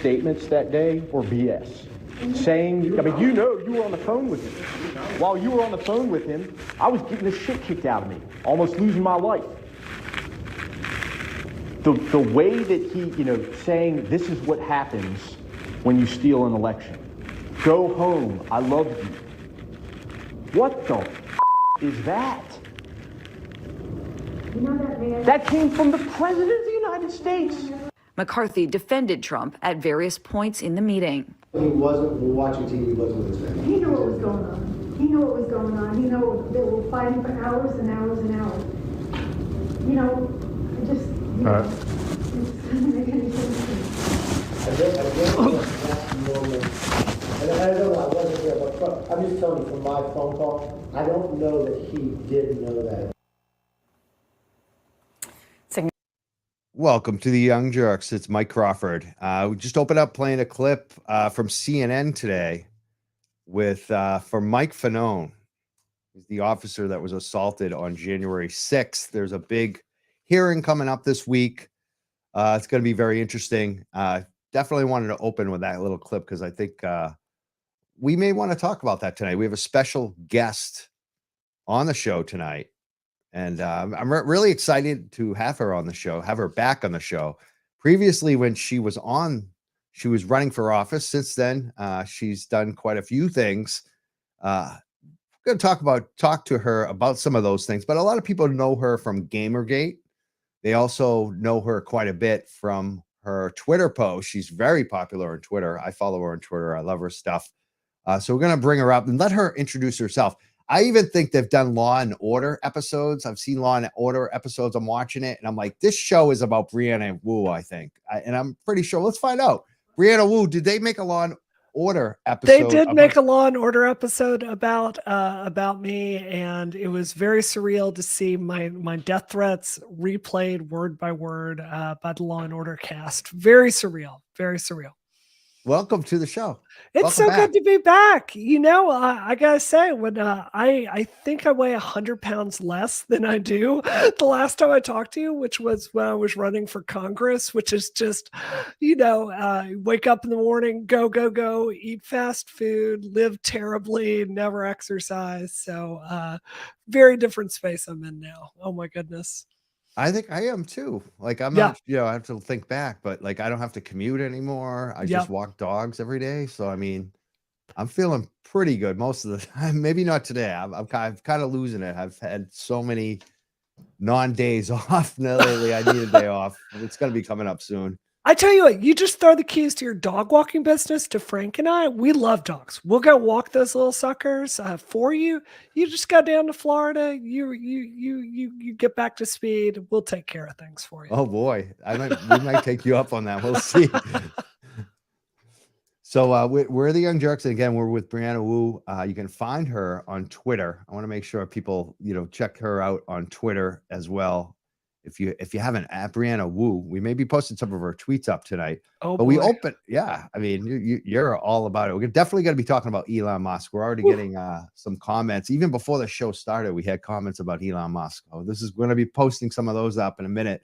statements that day were BS. Saying, I mean, you were on the phone with him. While you were on the phone with him, I was getting the shit kicked out of me, almost losing my life. The way that he, saying this is what happens when you steal an election. Go home, I love you. What the is that? You know that man? That came from the President of the United States. McCarthy defended Trump at various points in the meeting. He wasn't watching TV, he wasn't with his family. He knew what was going on. He knew what was going on. He knew they were fighting for hours and hours and hours. It just, it doesn't make any sense to me. I guess that moment, and I don't know, I wasn't there, but I'm just telling you from my phone call, I don't know that he did know that. Welcome to the Young Jerks. It's Mike Crawford. We just opened up playing a clip from CNN today with from Mike Fanone. He's the officer that was assaulted on January 6th. There's a big hearing coming up this week. It's going to be very interesting. Definitely wanted to open with that little clip because I think we may want to talk about that tonight. We have a special guest on the show tonight. And I'm really excited to have her on the show, have her back on the show. Previously, when she was running for office. Since then, she's done quite a few things. I'm going to talk to her about some of those things. But a lot of people know her from Gamergate. They also know her quite a bit from her Twitter post. She's very popular on Twitter. I follow her on Twitter. I love her stuff. So we're going to bring her up and let her introduce herself. I even think they've done Law and Order episodes. I've seen Law and Order episodes. I'm watching it, and I'm like, this show is about Brianna Wu, I think. And I'm pretty sure. Let's find out. Brianna Wu, did they make a Law and Order episode? They did make a Law and Order episode about me, and it was very surreal to see my death threats replayed word by word by the Law and Order cast. Very surreal. Very surreal. Welcome to the show. It's so good to be back. I gotta say, when I think I weigh 100 pounds less than I do the last time I talked to you, which was when I was running for Congress, which is just, wake up in the morning, go, eat fast food, live terribly, never exercise. So very different space I'm in now. Oh my goodness. I think I am too. Like I'm not, I have to think back, but like I don't have to commute anymore. I just walk dogs every day. So I mean, I'm feeling pretty good most of the time. Maybe not today. I'm kind of losing it. I've had so many non-days off lately. I need a day off. It's going to be coming up soon. I tell you what, you just throw the keys to your dog walking business to Frank and I. We love dogs. We'll go walk those little suckers for you. You just go down to Florida. You get back to speed. We'll take care of things for you. Oh boy, we might take you up on that. We'll see. So we're the Young Jerks, and again, we're with Brianna Wu. You can find her on Twitter. I want to make sure people check her out on Twitter as well. If you haven't, at Brianna Wu, we may be posting some of her tweets up tonight. Oh, but boy. we open, I mean, you're all about it. We're definitely going to be talking about Elon Musk. We're already getting some comments. Even before the show started, we had comments about Elon Musk. Oh, this is going to be posting some of those up in a minute.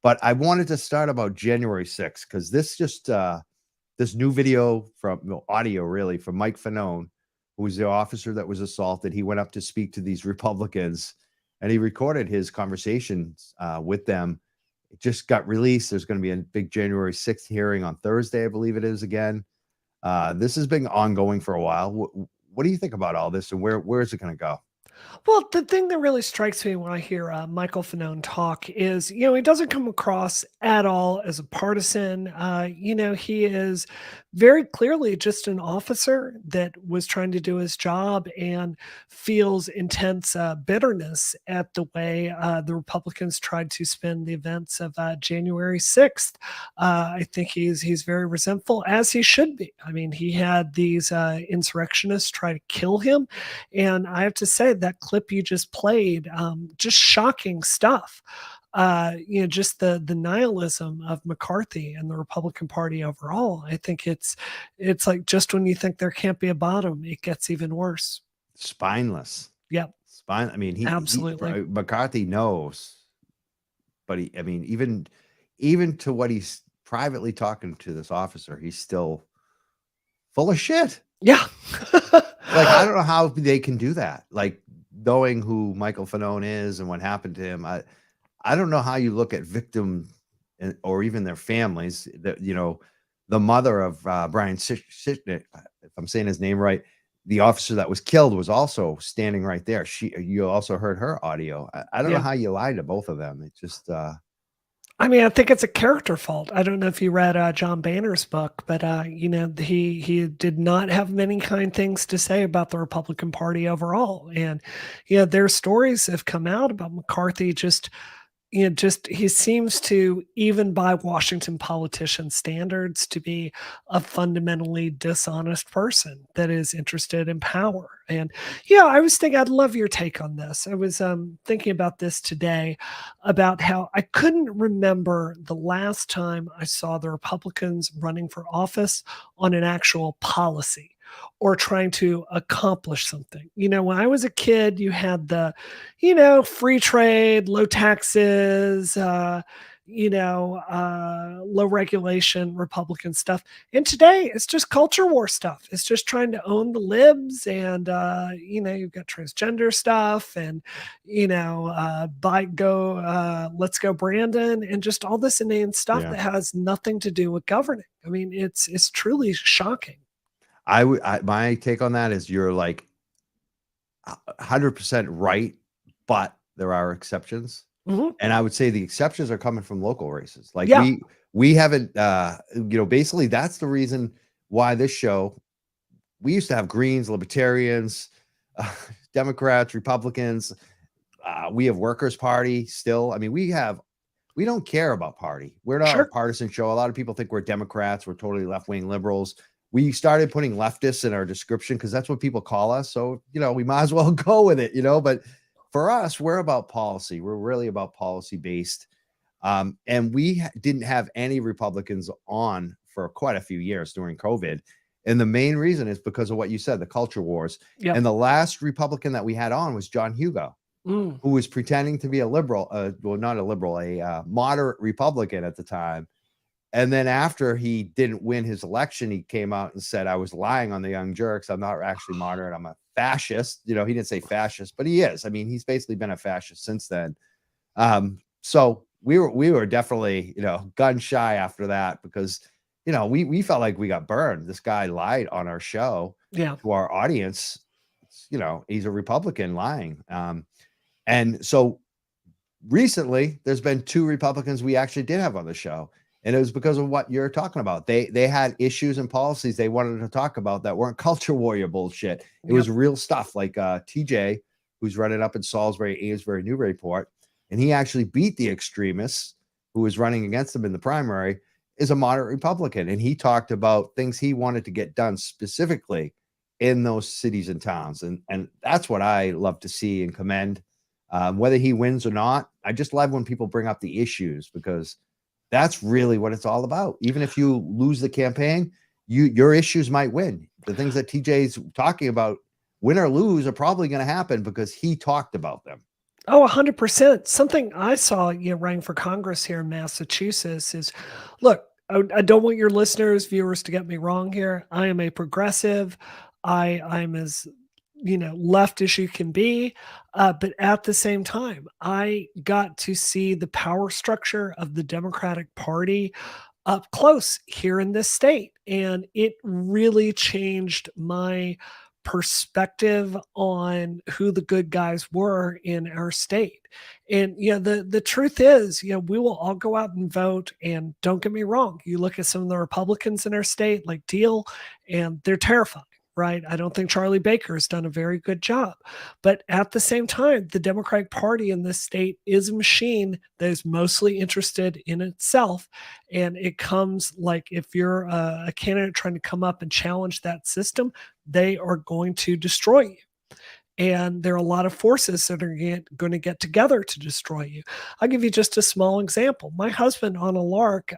But I wanted to start about January 6th because this just this new video audio really from Mike Fanone, who was the officer that was assaulted. He went up to speak to these Republicans. And he recorded his conversations with them. It just got released. There's going to be a big January 6th hearing on Thursday, I believe it is again. This has been ongoing for a while. What do you think about all this, and where is it going to go? Well, the thing that really strikes me when I hear Michael Fanone talk is, he doesn't come across at all as a partisan. He is very clearly just an officer that was trying to do his job and feels intense bitterness at the way the Republicans tried to spin the events of January 6th. I think he's very resentful, as he should be. I mean, he had these insurrectionists try to kill him. And I have to say that clip you just played, just shocking stuff. Just the nihilism of McCarthy and the Republican Party overall. I think it's like just when you think there can't be a bottom, it gets even worse. Spineless. Yep. I mean, absolutely. McCarthy knows, but even to what he's privately talking to this officer, he's still full of shit. Yeah. Like, I don't know how they can do that. Like, knowing who Michael Fanone is and what happened to him, I don't know how you look at victim or even their families. That, you know, the mother of Brian Sitnick, if I'm saying his name right, the officer that was killed was also standing right there. You also heard her audio. I don't know Yeah. how you lie to both of them. It just I mean, I think it's a character fault. I don't know if you read John Boehner's book, but you know, he did not have many kind things to say about the Republican Party overall. And you know, their stories have come out about McCarthy just, you know, just he seems to, even by Washington politician standards, to be a fundamentally dishonest person that is interested in power. And yeah, I was thinking, I'd love your take on this. I was thinking about this today, about how I couldn't remember the last time I saw the Republicans running for office on an actual policy or trying to accomplish something. You know, when I was a kid, you had the, you know, free trade, low taxes, low regulation Republican stuff. And today it's just culture war stuff. It's just trying to own the libs, and you've got transgender stuff, and let's go Brandon, and just all this inane stuff yeah. that has nothing to do with governing. I mean, it's truly shocking. My take on that is you're like 100% right, but there are exceptions. Mhm. And I would say the exceptions are coming from local races. Like Yeah. we haven't, basically that's the reason why this show, we used to have Greens, Libertarians, Democrats, Republicans. We have Workers' Party still. I mean, we don't care about party. We're not Sure. a partisan show. A lot of people think we're Democrats. We're totally left-wing liberals. We started putting leftists in our description because that's what people call us. So, we might as well go with it, but for us, we're about policy. We're really about policy based. And we didn't have any Republicans on for quite a few years during COVID. And the main reason is because of what you said, the culture wars. Yep. And the last Republican that we had on was John Hugo, who was pretending to be a liberal, not a liberal, a moderate Republican at the time. And then after he didn't win his election, he came out and said, I was lying on the young jerks. I'm not actually moderate. I'm a fascist. He didn't say fascist, but he is. I mean, he's basically been a fascist since then. So we were definitely, gun shy after that because, we felt like we got burned. This guy lied on our show to our audience. He's a Republican lying. And so recently there's been 2 Republicans we actually did have on the show. And it was because of what you're talking about. They had issues and policies they wanted to talk about that weren't culture warrior bullshit. It was real stuff, like TJ, who's running up in Salisbury, Amesbury, Newburyport, and he actually beat the extremists who was running against him in the primary, is a moderate Republican. And he talked about things he wanted to get done specifically in those cities and towns. And that's what I love to see and commend. Whether he wins or not, I just love when people bring up the issues, because that's really what it's all about. Even if you lose the campaign, your issues might win. The things that TJ's talking about, win or lose, are probably going to happen because he talked about them. Oh, 100%. Something I saw, running for Congress here in Massachusetts is, look, I don't want your listeners, viewers to get me wrong here. I am a progressive. I'm as left as you can be. But at the same time, I got to see the power structure of the Democratic Party up close here in this state. And it really changed my perspective on who the good guys were in our state. And the truth is, we will all go out and vote. And don't get me wrong, you look at some of the Republicans in our state, like Deal, and they're terrifying. Right. I don't think Charlie Baker has done a very good job. But at the same time, the Democratic Party in this state is a machine that is mostly interested in itself. And it comes like, if you're a candidate trying to come up and challenge that system, they are going to destroy you. And there are a lot of forces that are going to get together to destroy you. I'll give you just a small example. My husband, on a lark,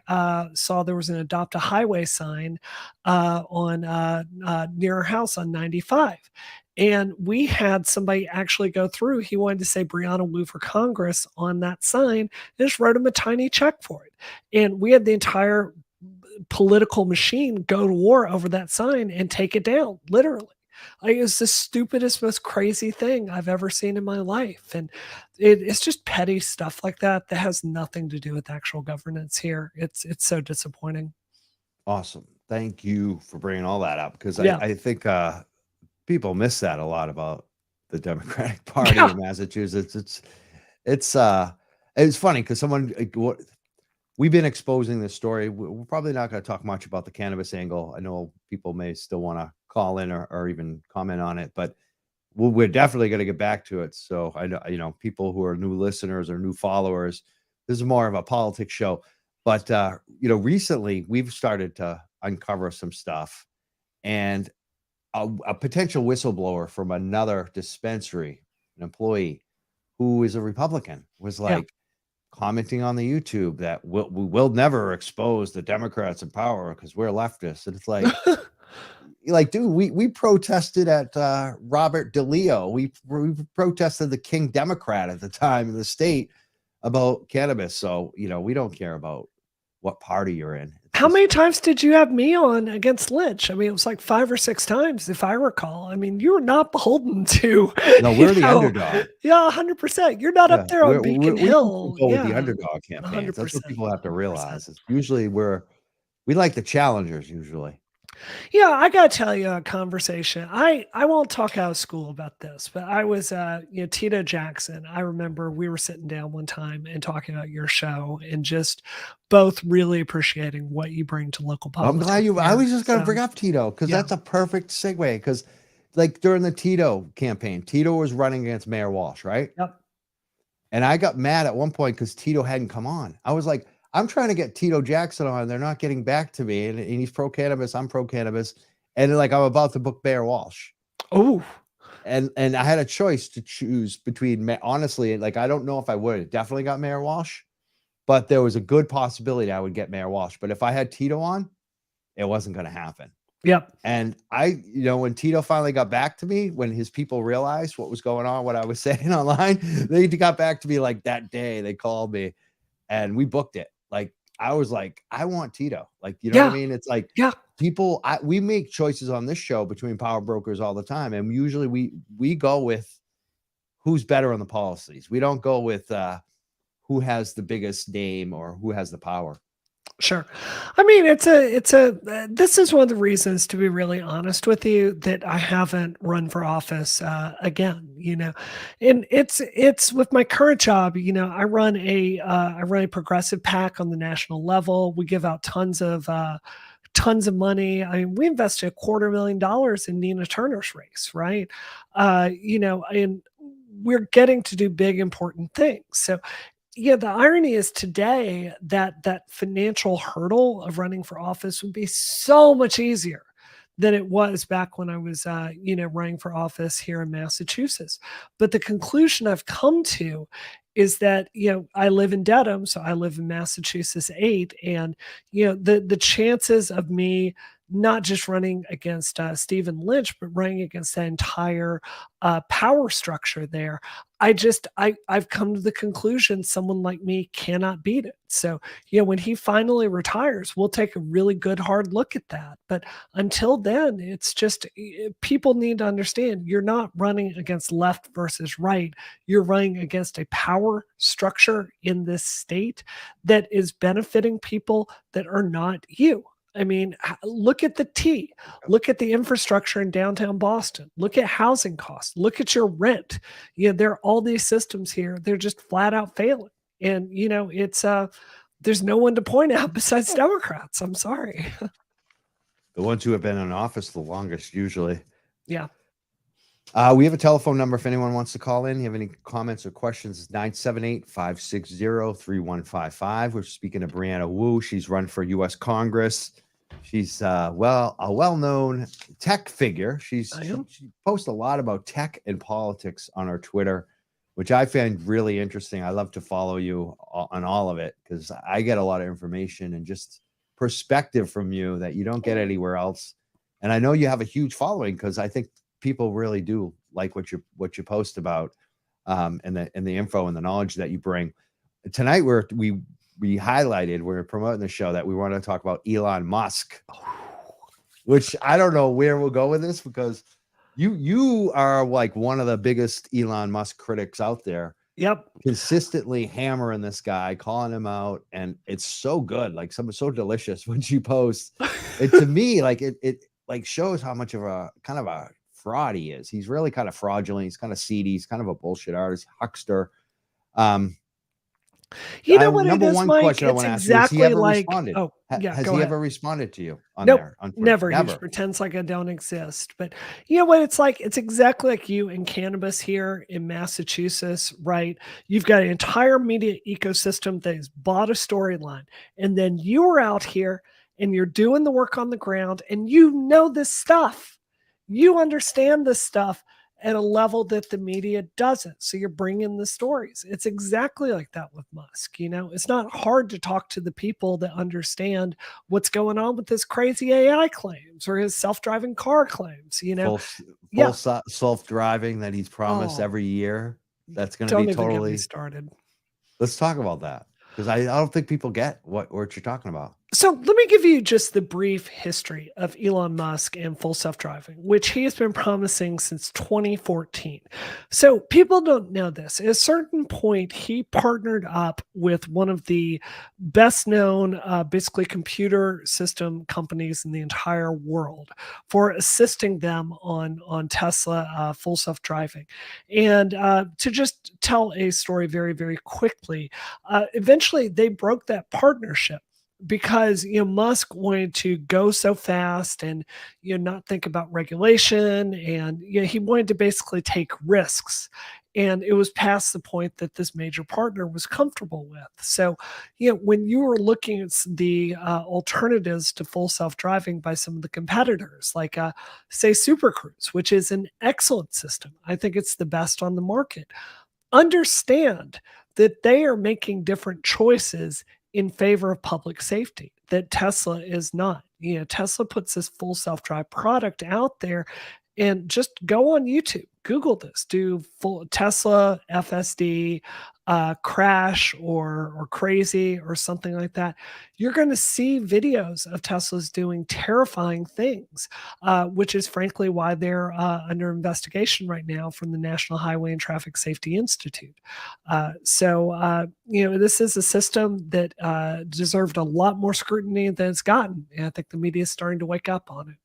saw there was an Adopt a Highway sign on near our house on 95. And we had somebody actually go through. He wanted to say Brianna Wu for Congress on that sign, and just wrote him a tiny check for it. And we had the entire political machine go to war over that sign and take it down, literally. Like, it's the stupidest, most crazy thing I've ever seen in my life, and it's just petty stuff like that that has nothing to do with actual governance here. It's so disappointing. Awesome. Thank you for bringing all that up because Yeah. I think people miss that a lot about the Democratic Party Yeah. in Massachusetts. It's funny because we've been exposing this story. We're probably not going to talk much about the cannabis angle. I know people may still want to call in or even comment on it, but we're definitely going to get back to it. So I know, people who are new listeners or new followers, this is more of a politics show. But recently we've started to uncover some stuff, and a potential whistleblower from another dispensary, an employee who is a Republican, was Yeah. like commenting on the YouTube that we'll never expose the Democrats in power because we're leftists. And it's like, dude, we protested at Robert DeLeo. We protested the King Democrat at the time in the state about cannabis. So, we don't care about what party you're in. It's How just, many times did you have me on against Lynch? I mean, it was like 5 or 6 times, if I recall. I mean, you were not beholden to, no, you we're the know underdog. Yeah, 100%. You're not Yeah, up there on we Beacon don't Hill. go with the Yeah, underdog campaigns. That's what 100%, people have to 100%. realize. It's usually we like the challengers usually. Yeah, I gotta tell you a conversation. I won't talk out of school about this, but I was Tito Jackson. I remember we were sitting down one time and talking about your show and just both really appreciating what you bring to local I'm glad politics I here. was just going to So, bring up Tito because yeah. that's a perfect segue. Because like during the Tito campaign, Tito was running against Mayor Walsh, right? Yep. And I got mad at one point because Tito hadn't come on. I was like, I'm trying to get Tito Jackson on. They're not getting back to me. And he's pro cannabis. I'm pro cannabis. And like, I'm about to book Mayor Walsh. Oh, And I had a choice to choose between, honestly, like, I don't know if I would have definitely got Mayor Walsh, but there was a good possibility I would get Mayor Walsh. But if I had Tito on, it wasn't going to happen. yep. And when Tito finally got back to me, when his people realized what was going on, what I was saying online, they got back to me like that day. They called me and we booked it. Like, I was like, I want Tito. Like, you know what I mean? It's like Yeah. people, we make choices on this show between power brokers all the time. And usually we go with who's better on the policies. We don't go with who has the biggest name or who has the power. Sure. I mean, this is one of the reasons, to be really honest with you, that I haven't run for office again, and it's with my current job, I run a progressive PAC on the national level. We give out tons of money. I mean, we invested $250,000 in Nina Turner's race, right? And we're getting to do big, important things. So yeah, the irony is today that financial hurdle of running for office would be so much easier than it was back when I was, running for office here in Massachusetts. But the conclusion I've come to is that, I live in Dedham, so I live in Massachusetts 8, and, the chances of me not just running against Stephen Lynch, but running against that entire power structure there, I've come to the conclusion someone like me cannot beat it. So, when he finally retires, we'll take a really good hard look at that. But until then, it's just people need to understand you're not running against left versus right. You're running against a power structure in this state that is benefiting people that are not you. I mean, look at the T. Look at the infrastructure in downtown Boston. Look at housing costs. Look at your rent. There are all these systems here. They're just flat out failing. And it's there's no one to point out besides Democrats. I'm sorry. The ones who have been in office the longest, usually. Yeah. We have a telephone number if anyone wants to call in. You have any comments or questions? It's 978-560-3155. We're speaking to Brianna Wu. She's run for U.S. Congress. She's a well-known tech figure. She posts a lot about tech and politics on her Twitter, which I find really interesting. I love to follow you on all of it because I get a lot of information and just perspective from you that you don't get anywhere else. And I know you have a huge following because I think people really do like what you post about and the info and the knowledge that you bring. Tonight we highlighted, we're promoting the show, that we want to talk about Elon Musk, which I don't know where we'll go with this, because you are like one of the biggest Elon Musk critics out there, Yep. consistently hammering this guy, calling him out, and it's so good, like something so delicious when she posts it. To me, like it like shows how much of a kind of a fraud he is. He's really kind of fraudulent. He's kind of seedy. He's kind of a bullshit artist, huckster. You know what it Number is, one Mike? question I It's want to ask you, has he exactly ever like, responded? oh, yeah, Has go he ahead. ever responded to you on Nope, there? never. He Never. pretends like I don't exist. But you know what it's like? It's exactly like you in cannabis here in Massachusetts, right? You've got an entire media ecosystem that has bought a storyline, and then you're out here and you're doing the work on the ground, and you know this stuff. You understand this stuff at a level that the media doesn't. So you're bringing the stories. It's exactly like that with Musk. You know, it's not hard to talk to the people that understand what's going on with his crazy AI claims or his self-driving car claims. You know, full self-driving that he's promised Oh, every year. That's going to don't be even get me totally. started. Let's talk about that, because I don't think people get what you're talking about. So let me give you just the brief history of Elon Musk and full self-driving, which he has been promising since 2014. So people don't know this. At a certain point, he partnered up with one of the best known, basically computer system companies in the entire world for assisting them on Tesla full self-driving. And to just tell a story very, very quickly, eventually they broke that partnership because Musk wanted to go so fast and not think about regulation, and he wanted to basically take risks, and it was past the point that this major partner was comfortable with. So when you were looking at the alternatives to full self-driving by some of the competitors, like say Super Cruise, which is an excellent system, I think it's the best on the market, understand that they are making different choices in favor of public safety that Tesla is not. Tesla puts this full self-drive product out there, and just go on YouTube, Google this, do full Tesla FSD crash or crazy or something like that. You're going to see videos of Teslas doing terrifying things, which is frankly why they're under investigation right now from the National Highway and Traffic Safety Institute. This is a system that deserved a lot more scrutiny than it's gotten. And I think the media is starting to wake up on it.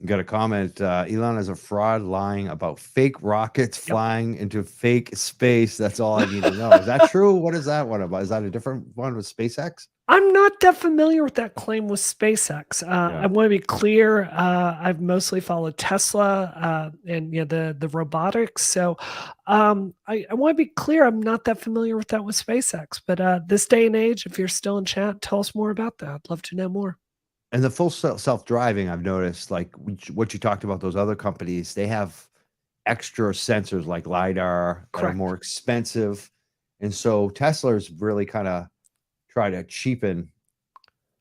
Got a comment. Elon is a fraud, lying about fake rockets flying into fake space. That's all I need to know. Is that true? What is that one about? Is that a different one with SpaceX? I'm not that familiar with that claim with SpaceX. I want to be clear. I've mostly followed Tesla and the robotics. So I want to be clear. I'm not that familiar with that with SpaceX. But this day and age, if you're still in chat, tell us more about that. I'd love to know more. And the full self-driving, I've noticed, like what you talked about, those other companies, they have extra sensors like LiDAR that are more expensive. And so Tesla's really kind of try to cheapen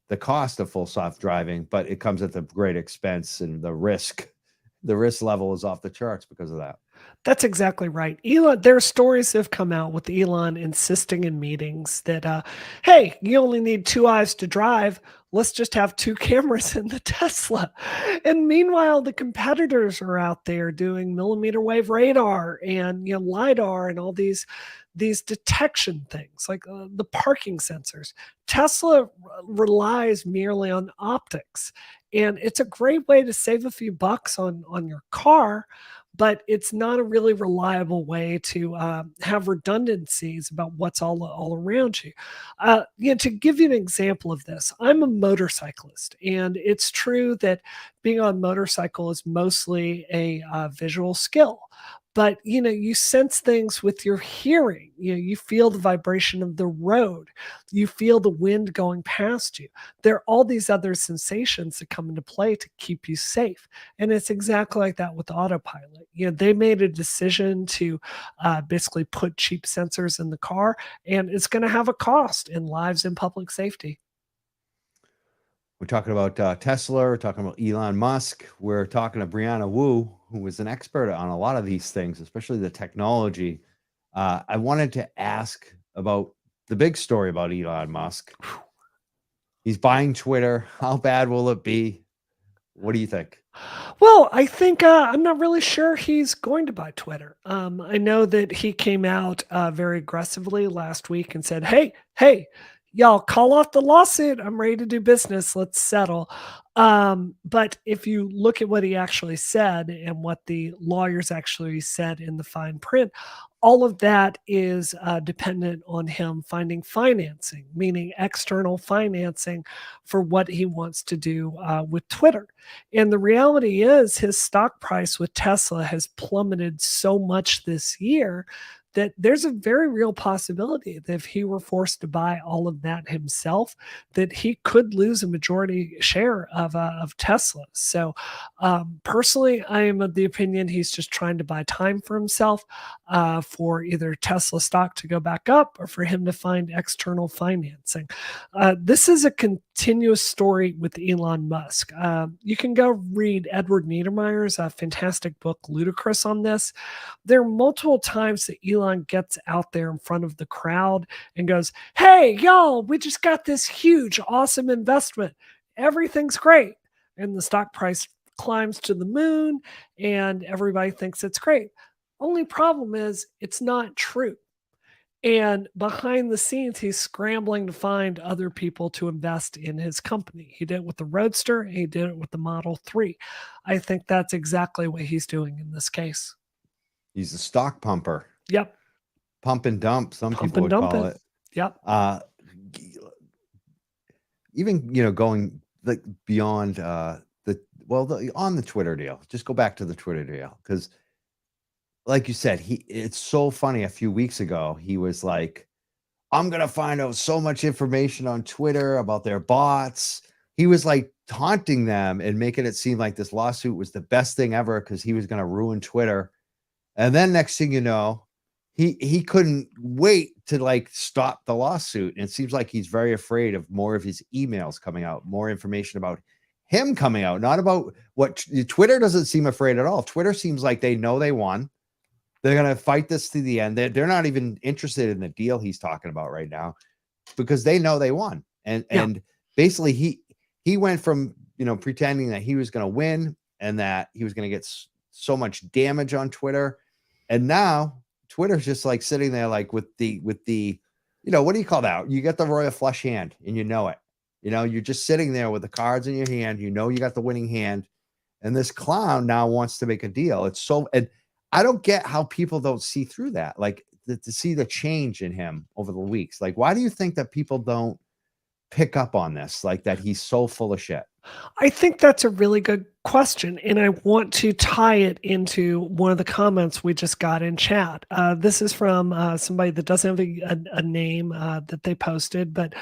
the cost of full self-driving, but it comes at the great expense, and the risk level is off the charts because of that. That's exactly right. Elon, there are stories that have come out with Elon insisting in meetings that, hey, you only need 2 eyes to drive. Let's just have 2 cameras in the Tesla. And meanwhile, the competitors are out there doing millimeter wave radar and LiDAR and all these detection things like the parking sensors. Tesla relies merely on optics, and it's a great way to save a few bucks on your car, but it's not a really reliable way to have redundancies about what's all around you. To give you an example of this, I'm a motorcyclist, and it's true that being on a motorcycle is mostly a visual skill. But you sense things with your hearing. You feel the vibration of the road. You feel the wind going past you. There are all these other sensations that come into play to keep you safe. And it's exactly like that with autopilot. They made a decision to basically put cheap sensors in the car, and it's going to have a cost in lives and public safety. We're talking about Tesla. We're talking about Elon Musk. We're talking to Brianna Wu, who is an expert on a lot of these things, especially the technology. I wanted to ask about the big story about Elon Musk. He's buying Twitter. How bad will it be? What do you think? Well, I think I'm not really sure he's going to buy Twitter. I know that he came out very aggressively last week and said, "Hey, y'all, call off the lawsuit. I'm ready to do business. Let's settle." But if you look at what he actually said and what the lawyers actually said in the fine print, all of that is dependent on him finding financing, meaning external financing for what he wants to do with Twitter. And the reality is, his stock price with Tesla has plummeted so much this year that there's a very real possibility that if he were forced to buy all of that himself, that he could lose a majority share of Tesla. So, personally, I am of the opinion he's just trying to buy time for himself, for either Tesla stock to go back up or for him to find external financing. This is a continuous story with Elon Musk. You can go read Edward Niedermeyer's fantastic book, Ludicrous, on this. There are multiple times that Elon gets out there in front of the crowd and goes, "Hey, y'all, we just got this huge, awesome investment. Everything's great." And the stock price climbs to the moon and everybody thinks it's great. Only problem is it's not true. And behind the scenes, he's scrambling to find other people to invest in his company. He did it with the Roadster, and he did it with the Model 3. I think that's exactly what he's doing in this case. He's a stock pumper. Yep. Pump and dump, some Pump people and would dump call it. it. Yep. Even going like beyond on the Twitter deal. Just go back to the Twitter deal, because like you said, it's so funny. A few weeks ago, he was like, "I'm gonna find out so much information on Twitter about their bots." He was like taunting them and making it seem like this lawsuit was the best thing ever because he was gonna ruin Twitter. And then next thing you know, he couldn't wait to like stop the lawsuit. And it seems like he's very afraid of more of his emails coming out, more information about him coming out, not about what Twitter doesn't seem afraid at all. Twitter seems like they know they won. They're going to fight this to the end. They're not even interested in the deal he's talking about right now because they know they won. And basically he went from, pretending that he was going to win and that he was going to get so much damage on Twitter. And now Twitter's just like sitting there, like with the, what do you call that? You get the royal flush hand and it, you're just sitting there with the cards in your hand. You got the winning hand. And this clown now wants to make a deal. And I don't get how people don't see through that. Like to see the change in him over the weeks. Like, why do you think that people don't pick up on this? Like that he's so full of shit. I think that's a really good question, and I want to tie it into one of the comments we just got in chat. This is from somebody that doesn't have a name that they posted, but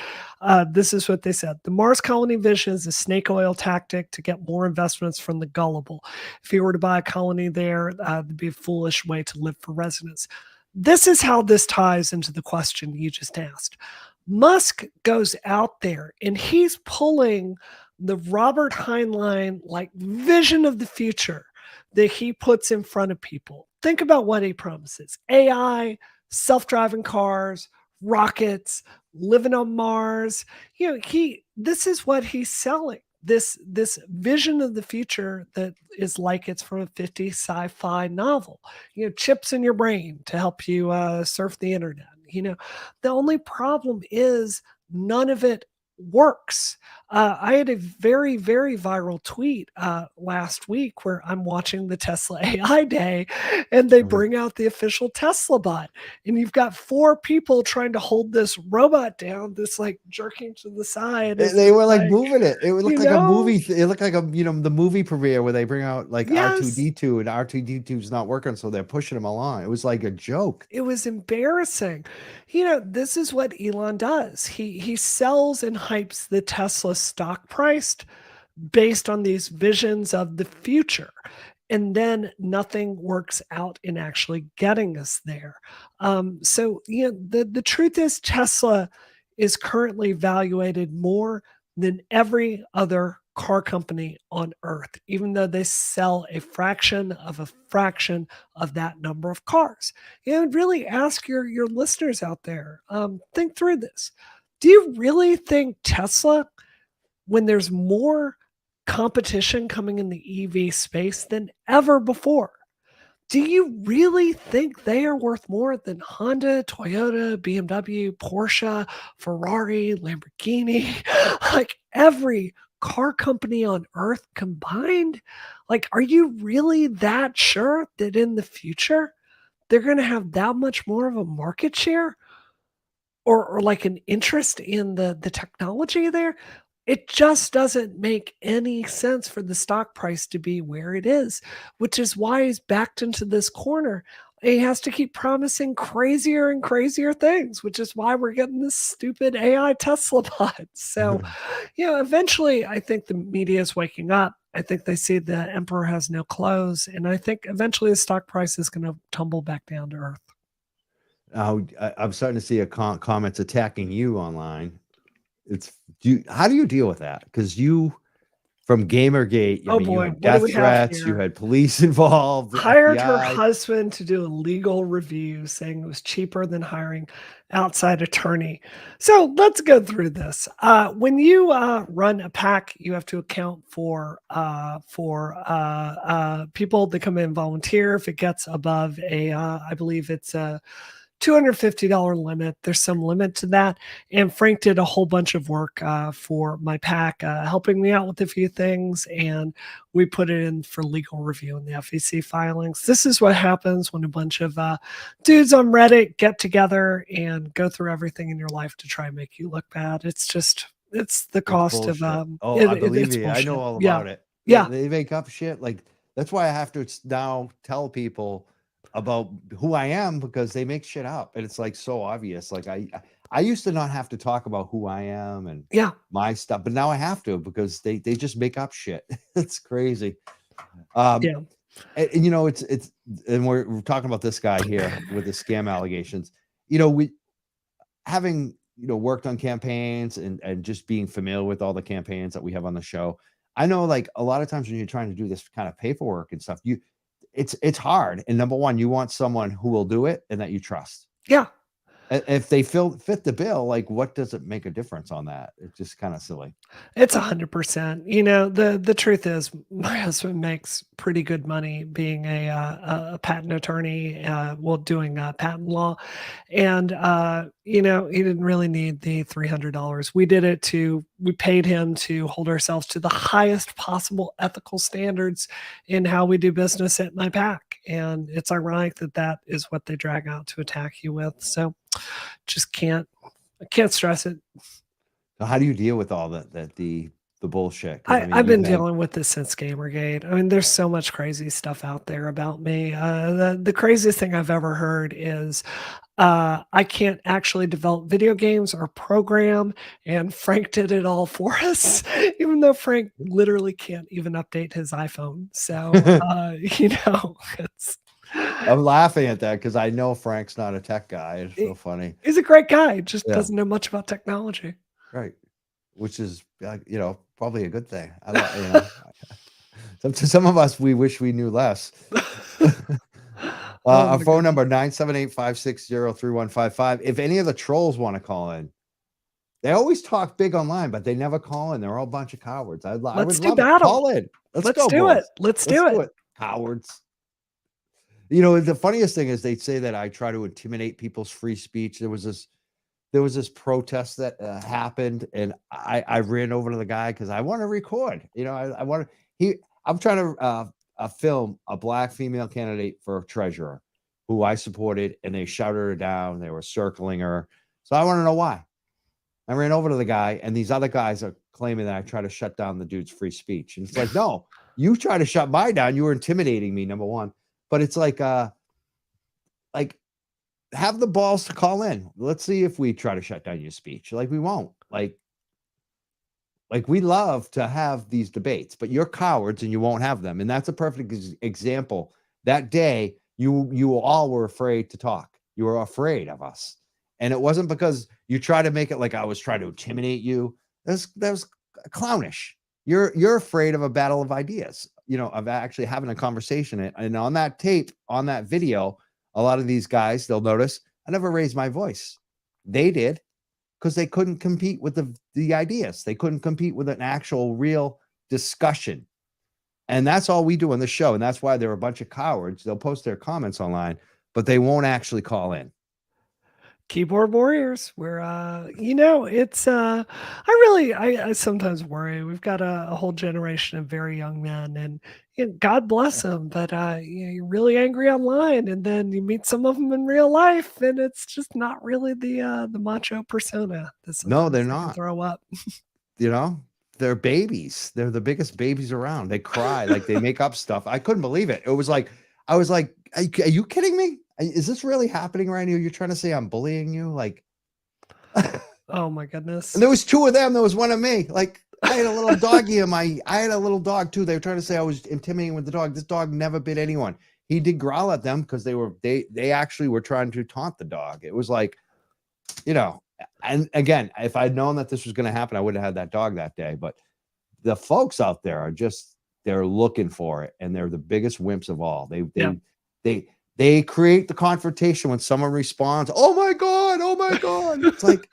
this is what they said. The Mars colony vision is a snake oil tactic to get more investments from the gullible. If you were to buy a colony there, it'd be a foolish way to live for residents. This is how this ties into the question you just asked. Musk goes out there and he's pulling the Robert Heinlein like vision of the future that he puts in front of people. Think about what he promises: AI, self-driving cars, rockets, living on Mars. This is what he's selling. This vision of the future that is like it's from a 50s sci-fi novel. Chips in your brain to help you surf the internet. The only problem is none of it works. I had a very, very viral tweet last week where I'm watching the Tesla AI Day and they bring out the official Tesla bot. And you've got 4 people trying to hold this robot down, this like jerking to the side. They were like moving it. It looked like a movie. It looked like the movie premiere where they bring out like R2D2 and R2D2 is not working. So they're pushing him along. It was like a joke. It was embarrassing. This is what Elon does. He sells and hypes the Tesla stock price based on these visions of the future. And then nothing works out in actually getting us there. The truth is Tesla is currently valuated more than every other car company on earth, even though they sell a fraction of that number of cars. And really ask your listeners out there, think through this. Do you really think Tesla, when there's more competition coming in the EV space than ever before, do you really think they are worth more than Honda, Toyota, BMW, Porsche, Ferrari, Lamborghini, like every car company on earth combined? Like, are you really that sure that in the future they're going to have that much more of a market share or like an interest in the technology there? It just doesn't make any sense for the stock price to be where it is, which is why he's backed into this corner. He has to keep promising crazier and crazier things, which is why we're getting this stupid AI Tesla bot. So, eventually I think the media is waking up. I think they see the emperor has no clothes, and I think eventually the stock price is going to tumble back down to earth. I'm starting to see comments attacking you online. How do you deal with that? Because from Gamergate, I Oh mean, you boy, had what do death we have threats, you here? had police involved, the Hired her FBI. husband to do a legal review, saying it was cheaper than hiring outside attorney. So let's go through this. When you run a pack, you have to account for people that come in and volunteer. If it gets above I believe it's a $250 limit. There's some limit to that. And Frank did a whole bunch of work for my pack, helping me out with a few things. And we put it in for legal review in the FEC filings. This is what happens when a bunch of dudes on Reddit get together and go through everything in your life to try and make you look bad. It's the It's cost of bullshit. Oh, I believe it's you. I know bullshit. all Yeah. about it. Yeah. They make up shit. Like, that's why I have to now tell people about who I am, because they make shit up and it's like so obvious. Like I used to not have to talk about who I am and Yeah. my stuff, but now I have to because they just make up shit. It's crazy. And it's and we're talking about this guy here with the scam allegations. We having worked on campaigns and just being familiar with all the campaigns that we have on the show. I know, like, a lot of times when you're trying to do this kind of paperwork and stuff, it's hard. And number one, you want someone who will do it and that you trust. Yeah. If they fit the bill, like, what does it make a difference on that? It's just kind of silly. It's 100%. The truth is, my husband makes pretty good money being a patent attorney, doing patent law, and he didn't really need the $300. We paid him to hold ourselves to the highest possible ethical standards in how we do business at my pack, and it's ironic that that is what they drag out to attack you with. So, I can't stress it. So how do you deal with all the bullshit? 'Cause, I mean, I've been you've had dealing with this since Gamergate. I mean, there's so much crazy stuff out there about me. The craziest thing I've ever heard is I can't actually develop video games or program, and Frank did it all for us, even though Frank literally can't even update his iPhone. So, it's I'm laughing at that because I know Frank's not a tech guy. It's so funny. he's a great guy, just Yeah. doesn't know much about technology. Right. Which is, probably a good thing. Some of us, we wish we knew less. Oh Our my phone God. number, 978-560-3155. If any of the trolls want to call in, they always talk big online, but they never call in. They're all a bunch of cowards. I Let's would do love it. battle. Call in. Let's Let's go, do boys. it. Let's Let's do do it. it. Cowards. The funniest thing is they say that I try to intimidate people's free speech. There was this protest that happened, and I ran over to the guy because I want to record. I'm trying to film a black female candidate for treasurer who I supported, and they shouted her down. They were circling her. So I want to know why. I ran over to the guy, and these other guys are claiming that I try to shut down the dude's free speech. And it's like, no, you try to shut mine down. You were intimidating me, number one. But it's like have the balls to call in. Let's see if we try to shut down your speech. Like, we won't. Like we love to have these debates, but you're cowards and you won't have them. And that's a perfect example. That day, you all were afraid to talk. You were afraid of us. And it wasn't because you tried to make it like I was trying to intimidate you. That was clownish. You're afraid of a battle of ideas, of actually having a conversation. And on that tape, on that video, a lot of these guys, they'll notice I never raised my voice. They did, because they couldn't compete with the ideas. They couldn't compete with an actual real discussion. And that's all we do on the show. And that's why they're a bunch of cowards. They'll post their comments online, but they won't actually call in. Keyboard warriors. We're it's I sometimes worry. We've got a whole generation of very young men, and God bless them, but you're really angry online, and then you meet some of them in real life, and it's just not really the macho persona that No, they're sometimes they can not. throw up. They're babies. They're the biggest babies around. They cry, like they make up stuff. I couldn't believe it. It was like, I was like, are you kidding me? Is this really happening right now? You're trying to say I'm bullying you? Like, Oh my goodness. and there was two of them. There was one of me. Like, I had a little doggy I had a little dog too. They were trying to say I was intimidating with the dog. This dog never bit anyone. He did growl at them because they actually were trying to taunt the dog. It was like, and again, if I'd known that this was going to happen, I would have had that dog that day. But the folks out there are they're looking for it, and they're the biggest wimps of all. They create the confrontation when someone responds, oh my God. It's like,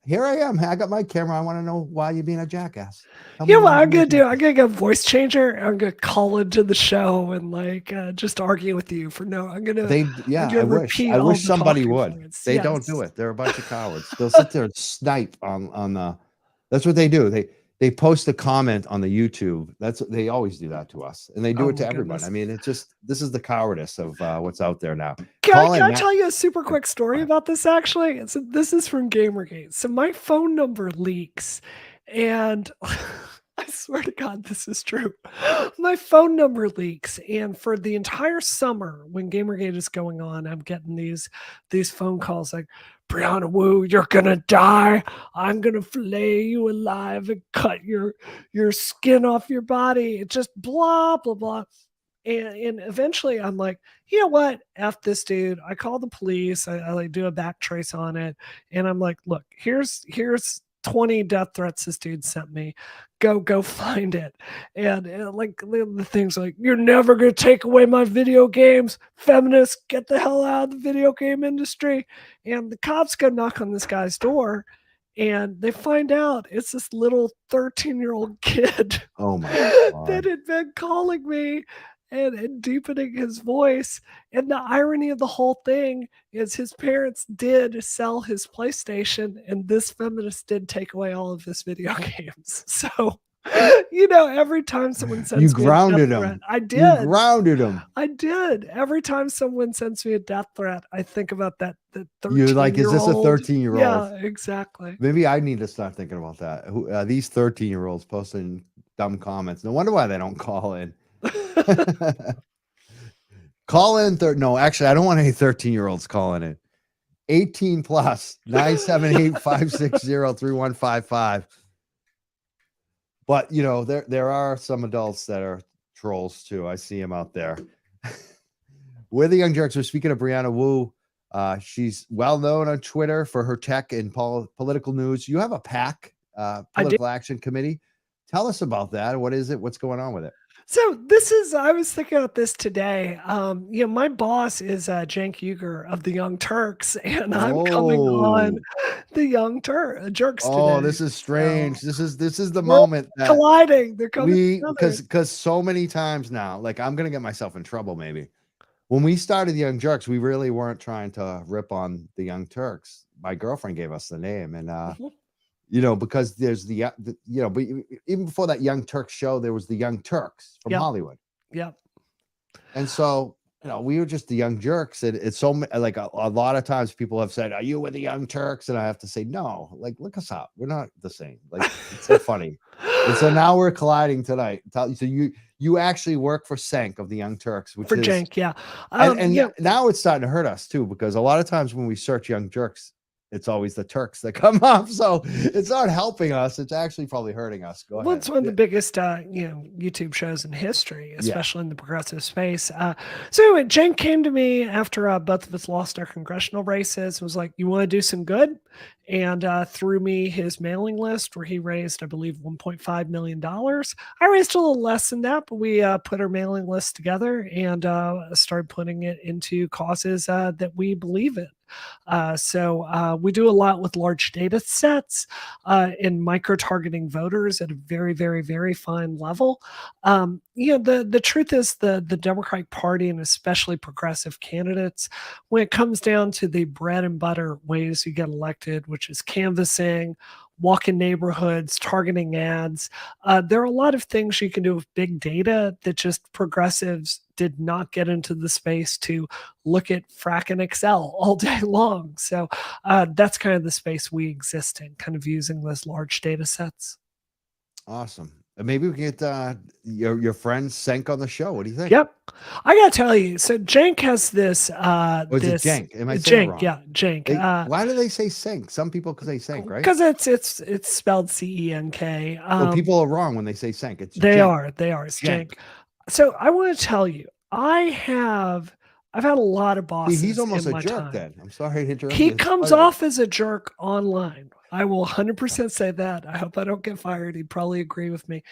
here I am. I got my camera. I want to know why you're being a jackass. What I'm gonna do? I'm gonna get a voice changer. I'm gonna call into the show and just argue with you for no. I'm gonna. I wish somebody would. They don't do it. They're a bunch of cowards. They'll sit there and snipe on the. That's what they do. They post a comment on the YouTube. They always do that to us, and they do it to everybody. I mean, this is the cowardice of what's out there now. Can I tell you a super quick story about this? Actually, this is from Gamergate. So my phone number leaks, and I swear to God, this is true. My phone number leaks, and for the entire summer when Gamergate is going on, I'm getting these phone calls like, Brianna Wu, you're gonna die. I'm gonna fillet you alive and cut your skin off your body. It's just blah blah blah. And eventually I'm like, you know what? F this dude. I call the police. I like do a back trace on it, and I'm like, look, here's 20 death threats this dude sent me. Go find it. And like the things like, you're never gonna take away my video games. Feminists, get the hell out of the video game industry. And the cops go knock on this guy's door, and they find out it's this little 13-year-old kid Oh my God. that had been calling me and deepening his voice. And the irony of the whole thing is his parents did sell his PlayStation, and this feminist did take away all of his video games. So, every time someone sends You me grounded a death him. threat, I did. You grounded him. I did. Every time someone sends me a death threat, I think about that 13-year-old. You're like, is this a 13-year-old? Yeah, exactly. Maybe I need to start thinking about that. These 13-year-olds posting dumb comments. No wonder why they don't call in. Call in. No, actually, I don't want any 13-year-olds calling in. 18 plus 978-560-3155. But there are some adults that are trolls too. I see them out there. We're the Young Jerks. We're speaking of Brianna Wu. She's well known on Twitter for her tech and political news. You have a PAC, Political Action Committee. Tell us about that. What is it? What's going on with it? So I was thinking about this today. My boss is Cenk Uygur of the Young Turks, and I'm coming on the Young Jerks today. Oh, this is strange. So this is the moment that colliding. They're coming because so many times now, like I'm gonna get myself in trouble maybe. When we started the Young Jerks, we really weren't trying to rip on the Young Turks. My girlfriend gave us the name, and because there's but even before that Young Turks show, there was the Young Turks from Hollywood. Yep. And so, we were just the Young Jerks. And it's so like a lot of times people have said, are you with the Young Turks? And I have to say, no, like, look us up. We're not the same. Like, it's so funny. And so now we're colliding tonight. So you actually work for Cenk of the Young Turks, which for is Cenk, yeah. Now it's starting to hurt us too, because a lot of times when we search Young Jerks, it's always the Turks that come up. So it's not helping us. It's actually probably hurting us. Go ahead. Well, it's one of the biggest, YouTube shows in history, especially in the progressive space. So anyway, Cenk came to me after both of us lost our congressional races, was like, you want to do some good? and threw me his mailing list where he raised, I believe, $1.5 million. I raised a little less than that, but we put our mailing list together and started putting it into causes that we believe in. So we do a lot with large data sets in micro-targeting voters at a very, very, very fine level. The truth is the Democratic Party and especially progressive candidates, when it comes down to the bread and butter ways you get elected, which is canvassing, walk in neighborhoods, targeting ads. There are a lot of things you can do with big data that just progressives did not get into the space to look at fracking Excel all day long. So that's kind of the space we exist in, kind of using those large data sets. Awesome. Maybe we can get your friend Senk on the show. What do you think? Yep. I gotta tell you, so Jank has this Or is it this Jank? Am I saying it Jank, wrong? yeah, Jank. Why do they say Senk? Some people say Senk, right? Because it's spelled CENK. Well, people are wrong when they say Senk. It's They Jank. are. It's Jank. Jank. So I want to tell you, I've had a lot of See, bosses he's almost in a my jerk time. then. I'm sorry to interrupt He you. comes off as a jerk online. I will 100% say that. I hope I don't get fired. He'd probably agree with me.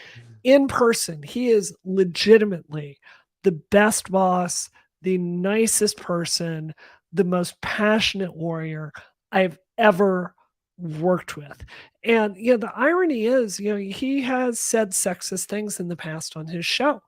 In person, he is legitimately the best boss, the nicest person, the most passionate warrior I've ever worked with. And the irony is, he has said sexist things in the past on his show.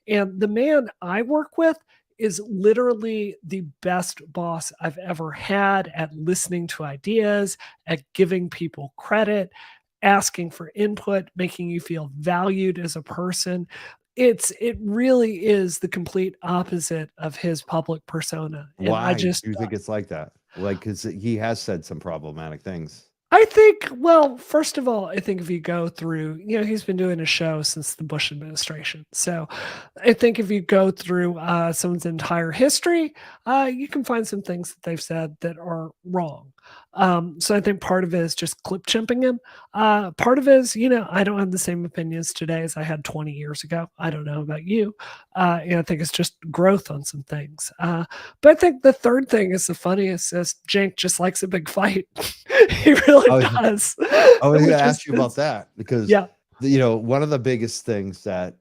And the man I work with is literally the best boss I've ever had at listening to ideas, at giving people credit, asking for input, making you feel valued as a person. It really is the complete opposite of his public persona. And I Why do just you think it's like that? Like, because he has said some problematic things. I think, well, first of all, I think if you go through, he's been doing a show since the Bush administration. So I think if you go through someone's entire history, you can find some things that they've said that are wrong. So I think part of it is just clip chimping him. Part of it is, I don't have the same opinions today as I had 20 years ago. I don't know about you. I think it's just growth on some things. But I think the third thing is the funniest is Jank just likes a big fight. He really does. I was going Which to ask is- you about that because, Yeah. one of the biggest things that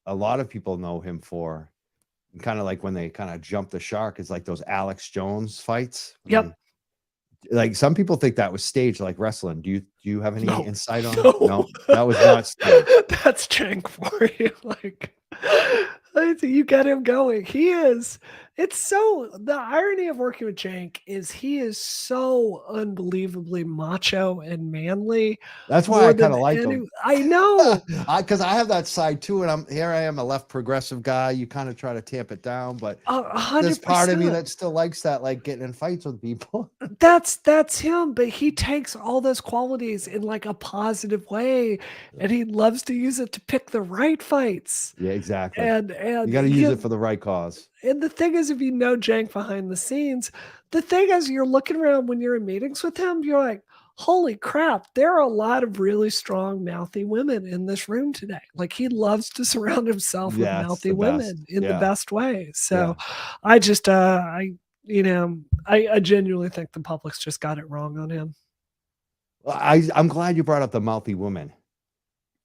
a lot of people know him for, kind of like when they kind of jump the shark, is like those Alex Jones fights. Yep. Like some people think that was staged, like wrestling. Do you have any No. insight on? No. No, that was not staged. That's Jank for you. Like you get him going. The irony of working with Jank is he is so unbelievably macho and manly. That's why more I kind than of like any- him. I know. Because I have that side too, and I am a left progressive guy. You kind of try to tamp it down, but 100%. there's part of me that still likes that, like getting in fights with people. That's him, but he takes all those qualities in like a positive way, and he loves to use it to pick the right fights. Yeah, exactly. And You got to use it for the right cause. And the thing is, if you know Jank behind the scenes, the thing is, you're looking around when you're in meetings with him, you're like, holy crap, there are a lot of really strong, mouthy women in this room today. Like he loves to surround himself with Yeah, it's mouthy the women best. in the Yeah. best way. So I just, I genuinely think the public's just got it wrong on him. Well, I'm glad you brought up the mouthy woman.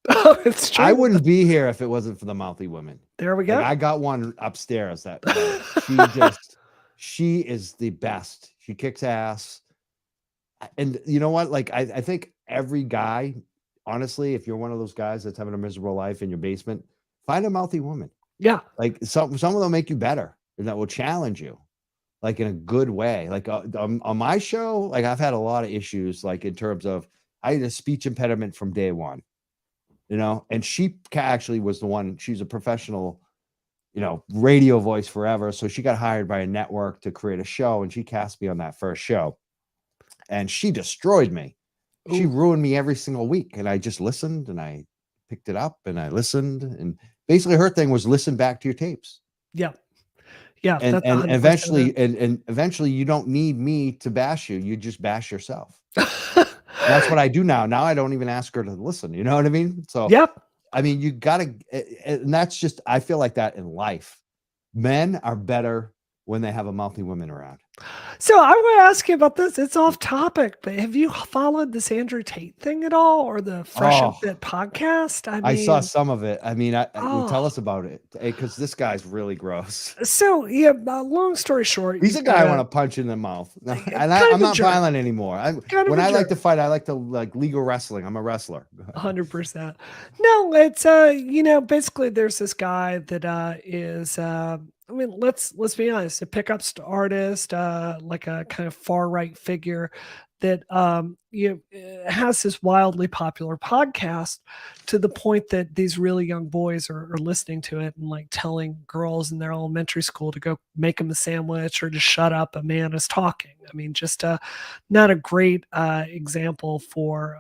Oh, it's true. I wouldn't be here if it wasn't for the mouthy women. There we go. Like, I got one upstairs that she is the best. She kicks ass. And you know what? Like, I think every guy, honestly, if you're one of those guys that's having a miserable life in your basement, find a mouthy woman. Yeah. Like some of them make you better and that will challenge you, like in a good way. Like on my show, like I've had a lot of issues, like in terms of I had a speech impediment from day one, and she actually was the one. She's a professional, radio voice forever. So she got hired by a network to create a show, and she cast me on that first show, and she destroyed me. Ooh. She ruined me every single week, and I just listened, and I picked it up, and I listened, and basically her thing was listen back to your tapes. Yeah. Yeah. And eventually you don't need me to bash you. You just bash yourself. That's what I do now. Now I don't even ask her to listen. You know what I mean? So, I mean, you gotta, and that's just, I feel like that in life. Men are better when they have a mouthy woman around. So I want to ask you about this. It's off topic, but have you followed this Andrew Tate thing at all, or the Fresh and Oh, Fit podcast? I I saw mean, some of it. I mean, well, tell oh, us about it, because this guy's really gross. so yeah. Long story short, He's you've a got guy I want to punch in the mouth. No, and kind I'm of a not jerk, violent anymore. kind of When a I like to jerk. fight, I like to like legal wrestling. I'm a wrestler. Go ahead. 100%. No, it's basically there's this guy that is I mean, let's be honest, a pickup artist, like a kind of far right figure that has this wildly popular podcast, to the point that these really young boys are listening to it and like telling girls in their elementary school to go make them a sandwich or to shut up, a man is talking. I mean, just not a great example for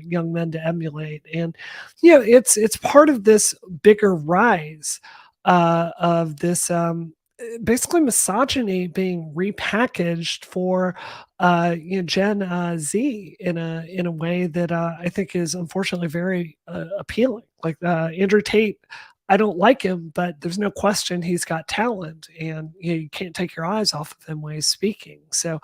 young men to emulate. And it's part of this bigger rise of this basically misogyny being repackaged for Gen Z in a way that I think is unfortunately very appealing. Like Andrew Tate, I don't like him, but there's no question he's got talent, and you can't take your eyes off of him when he's speaking. So,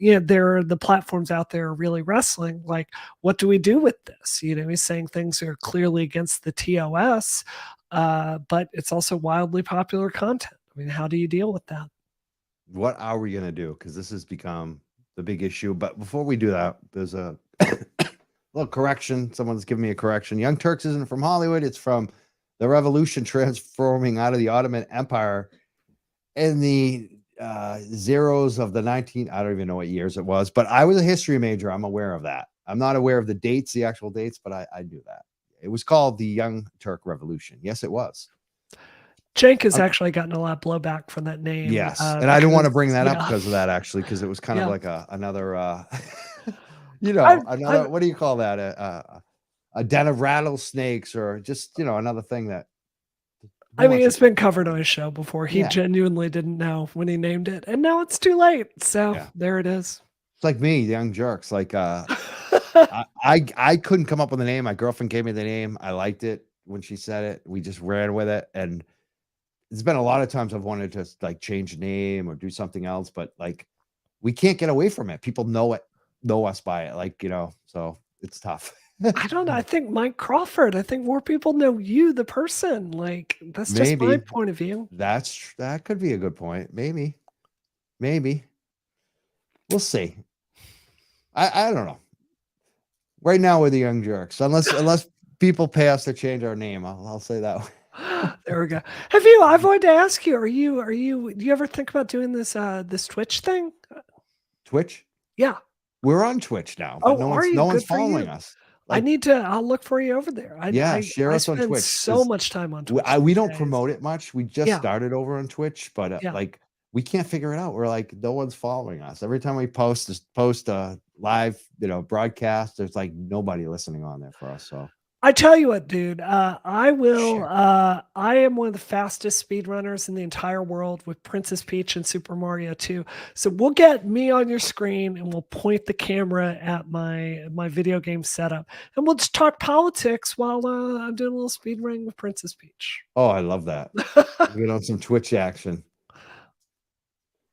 there are the platforms out there really wrestling. Like, what do we do with this? He's saying things that are clearly against the TOS, but it's also wildly popular content. I mean, how do you deal with that? What are we gonna do? Because this has become the big issue. But before we do that, there's a little correction. Someone's giving me a correction. Young Turks isn't from Hollywood. It's from the revolution transforming out of the Ottoman Empire in the zeros of the I don't even know what years it was, but I was a history major. I'm aware of that. I'm not aware of the dates, the actual dates, but I knew that. It was called the Young Turk Revolution. Yes, it was. Cenk has actually gotten a lot of blowback from that name. Yes, and I didn't want to bring that up yeah. because of that, actually, because it was kind of Yeah. like another, I've- another. What do you call that? A den of rattlesnakes, or just another thing that. I mean, it's been covered on his show before. He Yeah. genuinely didn't know when he named it, and now it's too late. So Yeah. there it is. It's like me, Young Jerks. Like I couldn't come up with a name. My girlfriend gave me the name. I liked it when she said it. We just ran with it, and there's been a lot of times I've wanted to like change the name or do something else, but like we can't get away from it. People know us by it, like so it's tough. I don't know. I think Mike Crawford. I think more people know you, the person. Like, that's just my Maybe. point of view. That could be a good point. Maybe we'll see. I don't know. Right now we're the Young Jerks, unless people pay us to change our name. I'll say that way. There we go. I've wanted to ask you, do you ever think about doing this Twitch thing? Twitch? Yeah. We're on Twitch now, but no one's following us. Like, I'll look for you over there. Share us on Twitch. So much time on Twitch. We don't promote it much. We just started over on Twitch, but like we can't figure it out. We're like, no one's following us. Every time we post a live, broadcast, there's like nobody listening on there for us. So I tell you what, dude, I will. Sure. I am one of the fastest speedrunners in the entire world with Princess Peach and Super Mario 2. So we'll get me on your screen and we'll point the camera at my video game setup, and we'll just talk politics while I'm doing a little speedrunning with Princess Peach. Oh, I love that. Get on some Twitch action.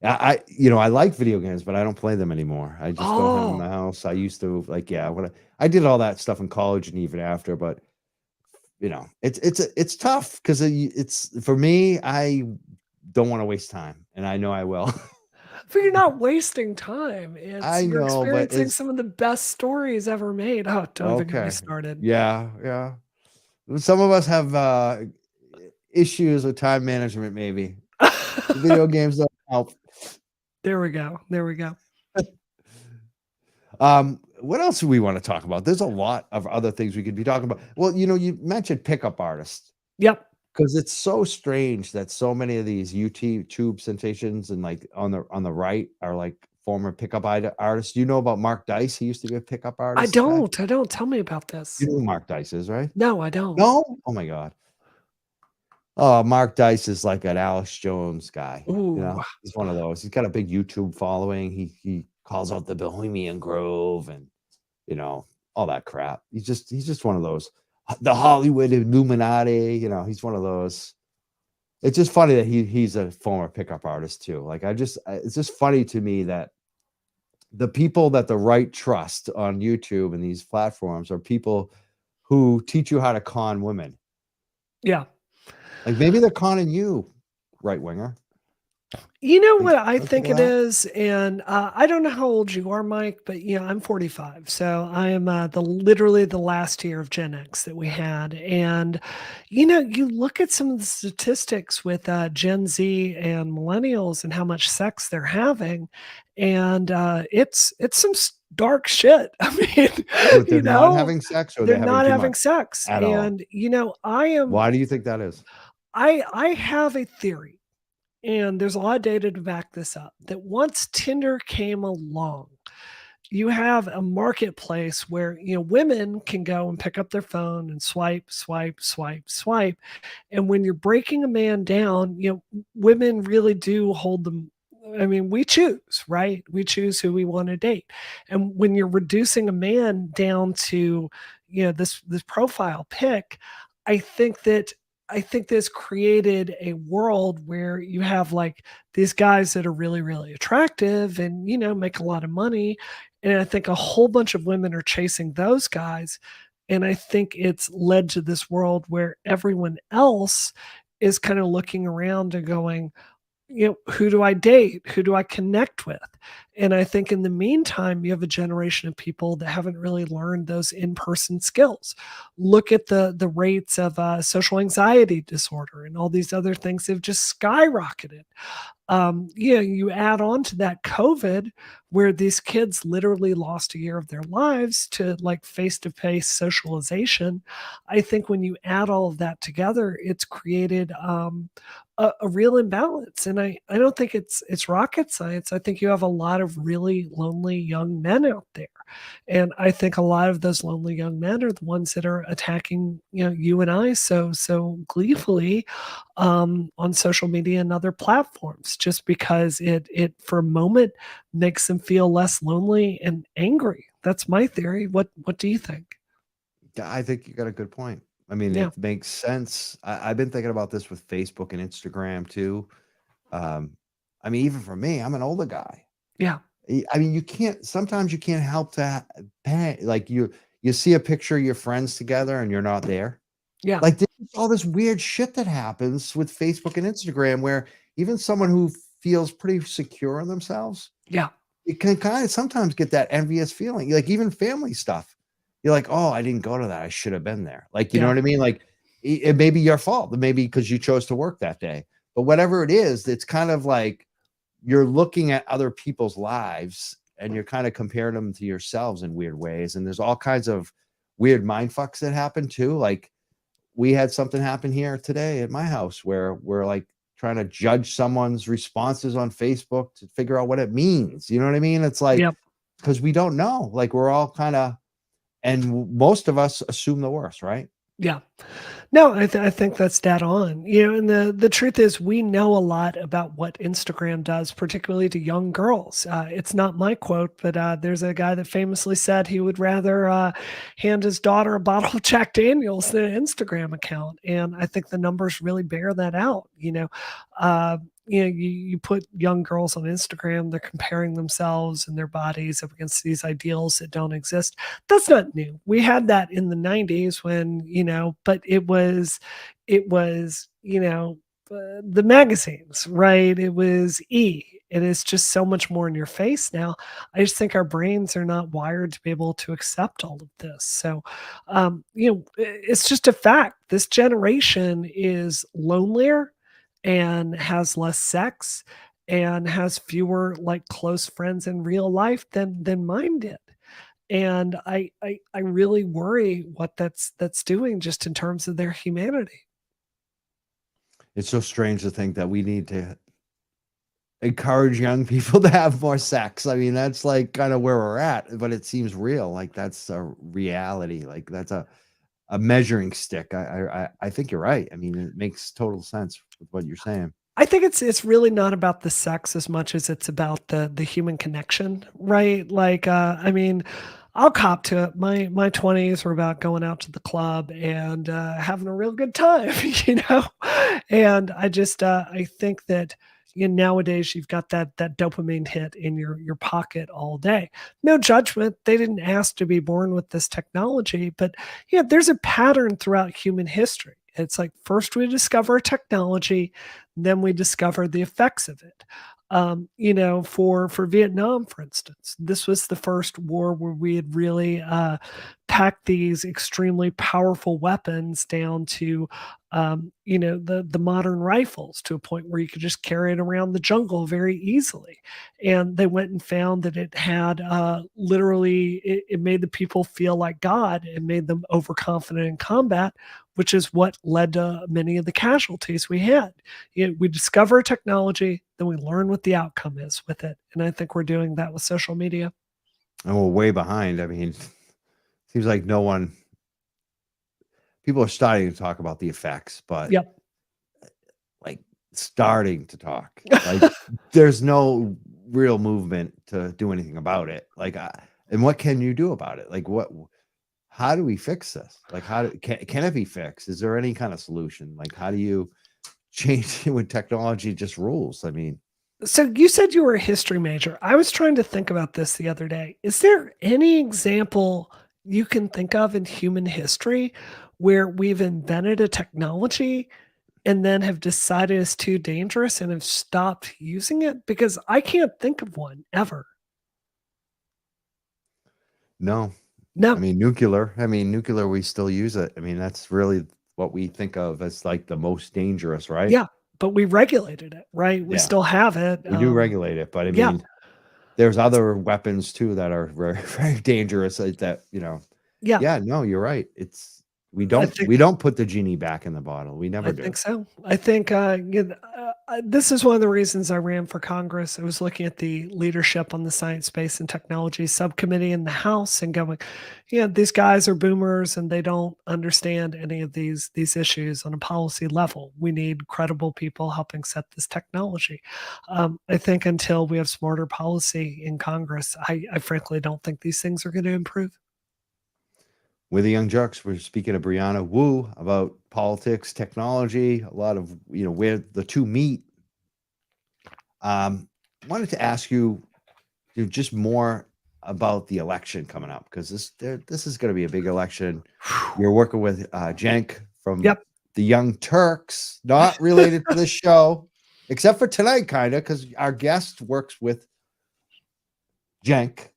I like video games, but I don't play them anymore. I just don't have them in the house. I used to I did all that stuff in college and even after, but it's tough because it's for me. I don't want to waste time, and I know I will. But you're not wasting time. You're experiencing but some of the best stories ever made. Oh, don't even get me started. Yeah. Some of us have issues with time management. Maybe video games don't help. There we go. What else do we want to talk about? There's a lot of other things we could be talking about. Well, you mentioned pickup artists. Yep. Because it's so strange that so many of these YouTube sensations and like on the right are like former pickup artists. You know about Mark Dice? He used to be a pickup artist. I don't. Tell me about this. You know who Mark Dice is, right? No, I don't. No? Oh my God. Oh, Mark Dice is like an Alex Jones guy. Ooh. He's one of those. He's got a big YouTube following. He calls out the Bohemian Grove and all that crap. He's just one of those. The Hollywood Illuminati. He's one of those. It's just funny that he's a former pickup artist too. Like it's just funny to me that the people that the right trust on YouTube and these platforms are people who teach you how to con women. Yeah. Like maybe they're conning you, right winger. You know Like, what I don't think think of it that? is, and I don't know how old you are, Mike, but I'm 45, so I am literally the last year of Gen X that we had, and you look at some of the statistics with Gen Z and millennials and how much sex they're having, and it's some dark shit. I mean, What, they're not having sex or they're they're having not too having much sex, at all? and I am Why do you think that is? I have a theory, and there's a lot of data to back this up, that once Tinder came along, you have a marketplace where women can go and pick up their phone and swipe, swipe, swipe, swipe. And when you're breaking a man down, women really do hold them. I mean, we choose, right? We choose who we want to date. And when you're reducing a man down to, this profile pic, I think that I think this created a world where you have like these guys that are really, really attractive and, make a lot of money. And I think a whole bunch of women are chasing those guys. And I think it's led to this world where everyone else is kind of looking around and going, who do I date? Who do I connect with? And I think in the meantime, you have a generation of people that haven't really learned those in-person skills. Look at the rates of social anxiety disorder and all these other things have just skyrocketed. You add on to that COVID, where these kids literally lost a year of their lives to like face-to-face socialization. I think when you add all of that together, it's created a real imbalance. And I don't think it's rocket science. I think you have a lot of really lonely young men out there. And I think a lot of those lonely young men are the ones that are attacking, you and I so gleefully on social media and other platforms, just because it for a moment makes them feel less lonely and angry. That's my theory. What do you think? Yeah, I think you got a good point. I mean, Yeah. it makes sense. I've been thinking about this with Facebook and Instagram too. Um, I mean, even for me, I'm an older guy. Yeah. I mean, sometimes you can't help to like you see a picture of your friends together and you're not there. Yeah. Like there's all this weird shit that happens with Facebook and Instagram where even someone who feels pretty secure in themselves, Yeah. it can kind of sometimes get that envious feeling. Like even family stuff. You're like, "Oh, I didn't go to that. I should have been there." Like, you know Yeah. what I mean? Like it may be your fault. Maybe because you chose to work that day. But whatever it is, it's kind of like you're looking at other people's lives and you're kind of comparing them to yourselves in weird ways. And there's all kinds of weird mind fucks that happen too. Like we had something happen here today at my house where we're like trying to judge someone's responses on Facebook to figure out what it means. You know what I mean? It's like Yep. because we don't know. Like we're all kind of, and most of us assume the worst, right? Yeah. No, I think that's dead on. And the truth is, we know a lot about what Instagram does, particularly to young girls. It's not my quote, but there's a guy that famously said he would rather hand his daughter a bottle of Jack Daniels than an Instagram account, and I think the numbers really bear that out. You put young girls on Instagram, they're comparing themselves and their bodies up against these ideals that don't exist. That's not new. We had that in the 90s when, but it was the magazines, right? It was it is just so much more in your face now. I just think our brains are not wired to be able to accept all of this. So, it's just a fact. This generation is lonelier and has less sex and has fewer like close friends in real life than mine did. And I really worry what that's doing just in terms of their humanity. It's so strange to think that we need to encourage young people to have more sex. I mean, that's like kind of where we're at, but it seems real. Like that's a reality. Like that's a measuring stick. I think you're right. I mean, it makes total sense with what you're saying. I think it's really not about the sex as much as it's about the human connection, right? Like, I mean, I'll cop to it. My 20s were about going out to the club and having a real good time, you know. And I think that nowadays you've got that dopamine hit in your pocket all day. No judgment. They didn't ask to be born with this technology, but there's a pattern throughout human history. It's like first we discover technology, then we discover the effects of it. For Vietnam, for instance, this was the first war where we had really packed these extremely powerful weapons down to, the modern rifles to a point where you could just carry it around the jungle very easily. And they went and found that it had literally it made the people feel like God. It made them overconfident in combat, which is what led to many of the casualties we had. We discover technology, then we learn what the outcome is with it. And I think we're doing that with social media. And we're way behind. I mean, seems like people are starting to talk about the effects, but Yep. like starting to talk. Like there's no real movement to do anything about it. Like, and what can you do about it? Like, how do we fix this? Like, can it be fixed? Is there any kind of solution? Like, how do you change it when technology just rules? I mean, So you said you were a history major. I was trying to think about this the other day. Is there any example you can think of in human history where we've invented a technology and then have decided it's too dangerous and have stopped using it? Because I can't think of one ever. no. No. I mean, nuclear, we still use it. I mean, that's really what we think of as like the most dangerous, right? Yeah, but we regulated it, right? We Yeah, still have it. we do regulate it, but I Yeah. mean, there's other weapons too that are very, very dangerous. That Yeah. yeah, no, you're right. It's I think we don't put the genie back in the bottle. We I never do. think so. I think this is one of the reasons I ran for Congress. I was looking at the leadership on the Science, Space, and Technology Subcommittee in the House and going, these guys are boomers and they don't understand any of these issues on a policy level. We need credible people helping set this technology. I think until we have smarter policy in Congress, I frankly don't think these things are going to improve. With the Young Jocks, we're speaking to Brianna Wu about politics, technology, a lot of where the two meet. Wanted to ask you, just more about the election coming up, because this is going to be a big election. You're working with Cenk from Yep. the Young Turks, not related to this show, except for tonight, kind of, because our guest works with Cenk.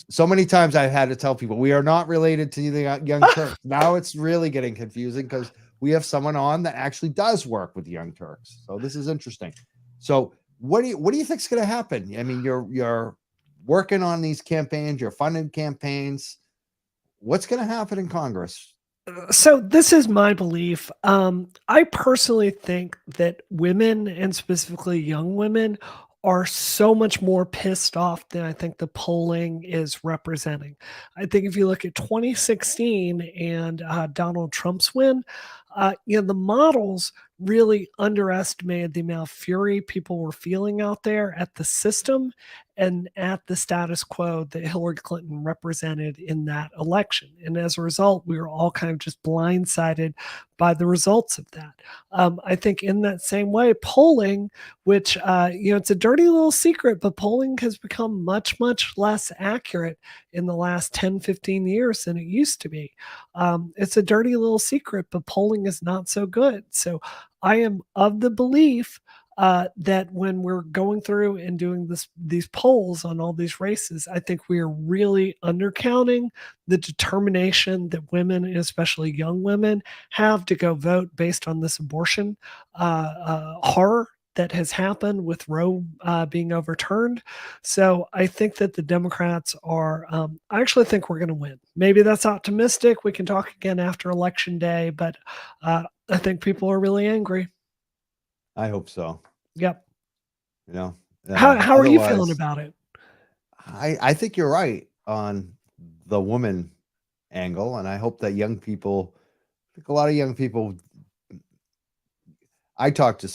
So many times I've had to tell people we are not related to the Young Turks. Now it's really getting confusing because we have someone on that actually does work with the Young Turks. So this is interesting. So what do you think is going to happen? I mean, you're working on these campaigns, you're funding campaigns. What's going to happen in Congress? So this is my belief. I personally think that women, and specifically young women, are so much more pissed off than I think the polling is representing. I think if you look at 2016 and Donald Trump's win, the models really underestimated the amount of fury people were feeling out there at the system and at the status quo that Hillary Clinton represented in that election. And as a result, we were all kind of just blindsided by the results of that. I think in that same way, polling, which, it's a dirty little secret, but polling has become much, much less accurate in the last 10, 15 years than it used to be. It's a dirty little secret, but polling is not so good. So I am of the belief that when we're going through and doing these polls on all these races, I think we are really undercounting the determination that women, and especially young women, have to go vote based on this abortion horror that has happened with Roe being overturned. So I think that the Democrats are, I actually think we're going to win. Maybe that's optimistic. We can talk again after Election Day, but I think people are really angry. I hope so. Yep. How are you feeling about it? I think you're right on the woman angle, and I hope that I think a lot of young people. I talk to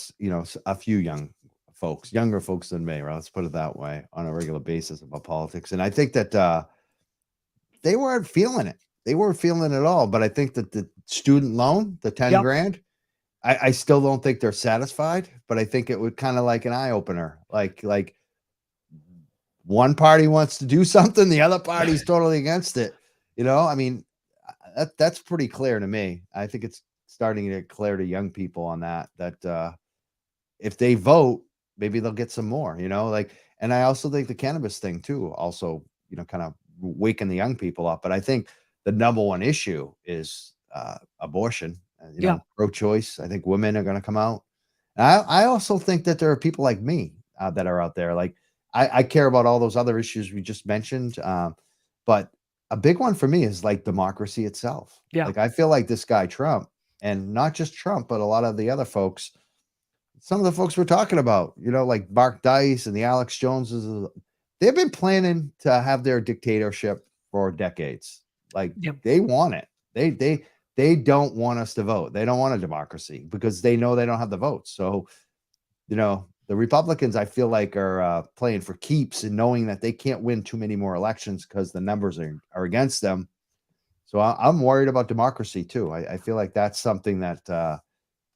a few younger folks than me. Right? Let's put it that way, on a regular basis about politics, and I think that they weren't feeling it. They weren't feeling it at all. But I think that the student loan, the 10 Yep. grand, I still don't think they're satisfied, but I think it would kind of like an eye opener. Like one party wants to do something, the other party's totally against it. I mean, that's pretty clear to me. I think it's starting to get clear to young people on that if they vote, maybe they'll get some more, and I also think the cannabis thing too, also, kind of waking the young people up. But I think the number one issue is abortion, Yeah. pro-choice. I think women are going to come out. And I also think that there are people like me that are out there. Like I care about all those other issues we just mentioned. But a big one for me is like democracy itself. Yeah. Like I feel like this guy Trump, and not just Trump, but a lot of the other folks, some of the folks we're talking about, like Mark Dice and the Alex Joneses, they've been planning to have their dictatorship for decades. Like Yep. they want it. They don't want us to vote. They don't want a democracy because they know they don't have the votes. So, the Republicans, I feel like, are playing for keeps and knowing that they can't win too many more elections because the numbers are against them. So I'm worried about democracy too. I feel like that's something that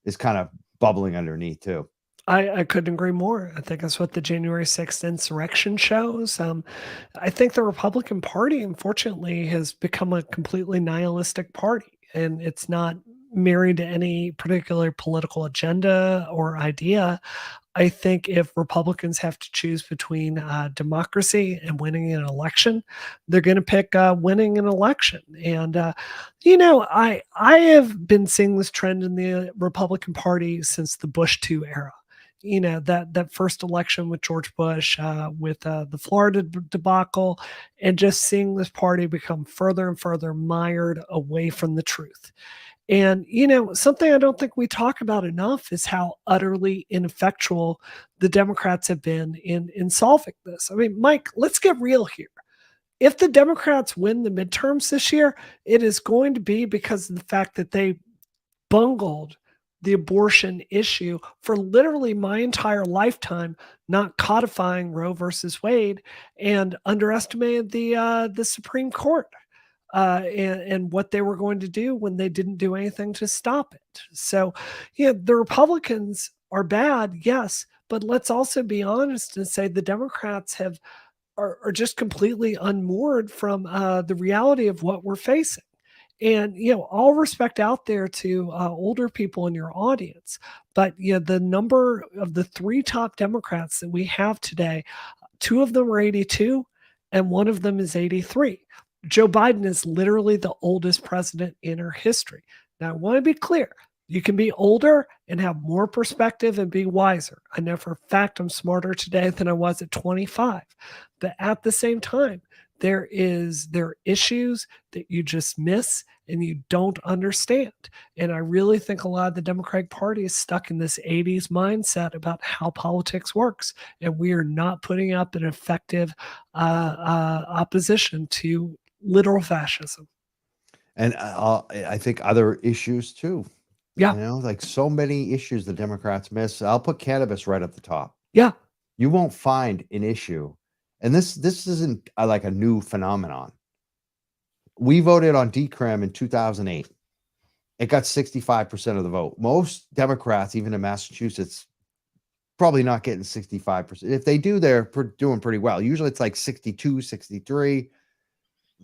is kind of bubbling underneath too. I couldn't agree more. I think that's what the January 6th insurrection shows. I think the Republican Party, unfortunately, has become a completely nihilistic party, and it's not married to any particular political agenda or idea. I think if Republicans have to choose between democracy and winning an election, they're going to pick winning an election. And I have been seeing this trend in the Republican Party since the Bush 2 era. That first election with George Bush, with the Florida debacle, and just seeing this party become further and further mired away from the truth. And, something I don't think we talk about enough is how utterly ineffectual the Democrats have been in solving this. I mean, Mike, let's get real here. If the Democrats win the midterms this year, it is going to be because of the fact that they bungled the abortion issue for literally my entire lifetime, not codifying Roe versus Wade, and underestimated the Supreme Court. And what they were going to do when they didn't do anything to stop it. So, the Republicans are bad, yes, but let's also be honest and say the Democrats are just completely unmoored from the reality of what we're facing. And all respect out there to older people in your audience, but the number of the three top Democrats that we have today, two of them are 82, and one of them is 83. Joe Biden is literally the oldest president in our history. Now, I want to be clear. You can be older and have more perspective and be wiser. I know for a fact I'm smarter today than I was at 25. But at the same time, there are issues that you just miss and you don't understand. And I really think a lot of the Democratic Party is stuck in this 80s mindset about how politics works. And we are not putting up an effective opposition to literal fascism. And I think other issues too. Yeah. Like so many issues the Democrats miss. I'll put cannabis right at the top. Yeah. You won't find an issue. And this isn't like a new phenomenon. We voted on decrim in 2008. It got 65% of the vote. Most Democrats, even in Massachusetts, probably not getting 65%. If they do, they're doing pretty well. Usually it's like 62, 63.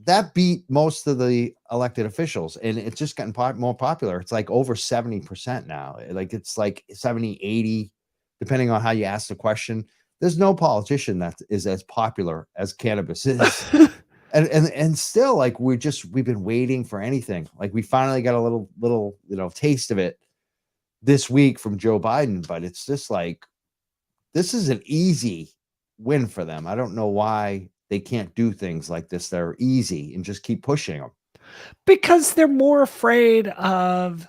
That beat most of the elected officials, and it's just gotten more popular. It's like over 70% now. Like it's like 70, 80, depending on how you ask the question. There's no politician that is as popular as cannabis is. and still, like we've been waiting for anything. Like we finally got a little taste of it this week from Joe Biden, but it's just like this is an easy win for them. I don't know why they can't do things like this that are easy and just keep pushing them. Because they're more afraid of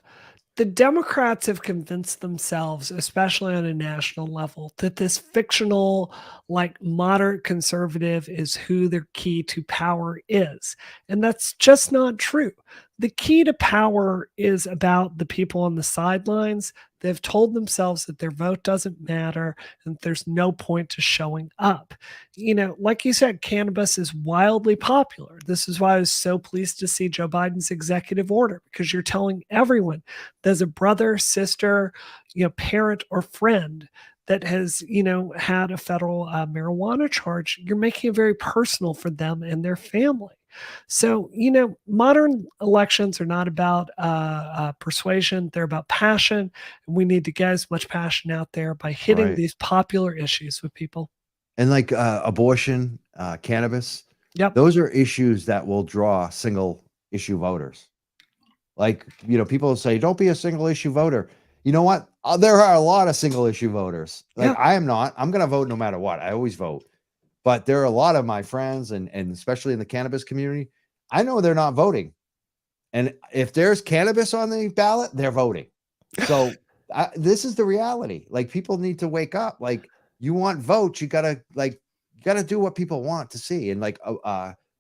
the Democrats have convinced themselves, especially on a national level, that this fictional, like moderate conservative is who their key to power is. And that's just not true. the key to power is about the people on the sidelines. They've told themselves that their vote doesn't matter and there's no point to showing up. Like you said, cannabis is wildly popular. This is why I was so pleased to see Joe Biden's executive order, because you're telling everyone there's a brother, sister, parent, or friend that has, had a federal marijuana charge. You're making it very personal for them and their family. So, modern elections are not about persuasion, they're about passion. And we need to get as much passion out there by hitting Right. these popular issues with people. And like abortion, cannabis, Yep. those are issues that will draw single issue voters. Like, people say, don't be a single issue voter. You know what? There are a lot of single issue voters. Like, Yeah. I am not. I'm going to vote no matter what. I always vote. But there are a lot of my friends, and especially in the cannabis community, I know they're not voting. And if there's cannabis on the ballot, they're voting. So this is the reality. Like, people need to wake up. Like, you want votes, you gotta do what people want to see. And like,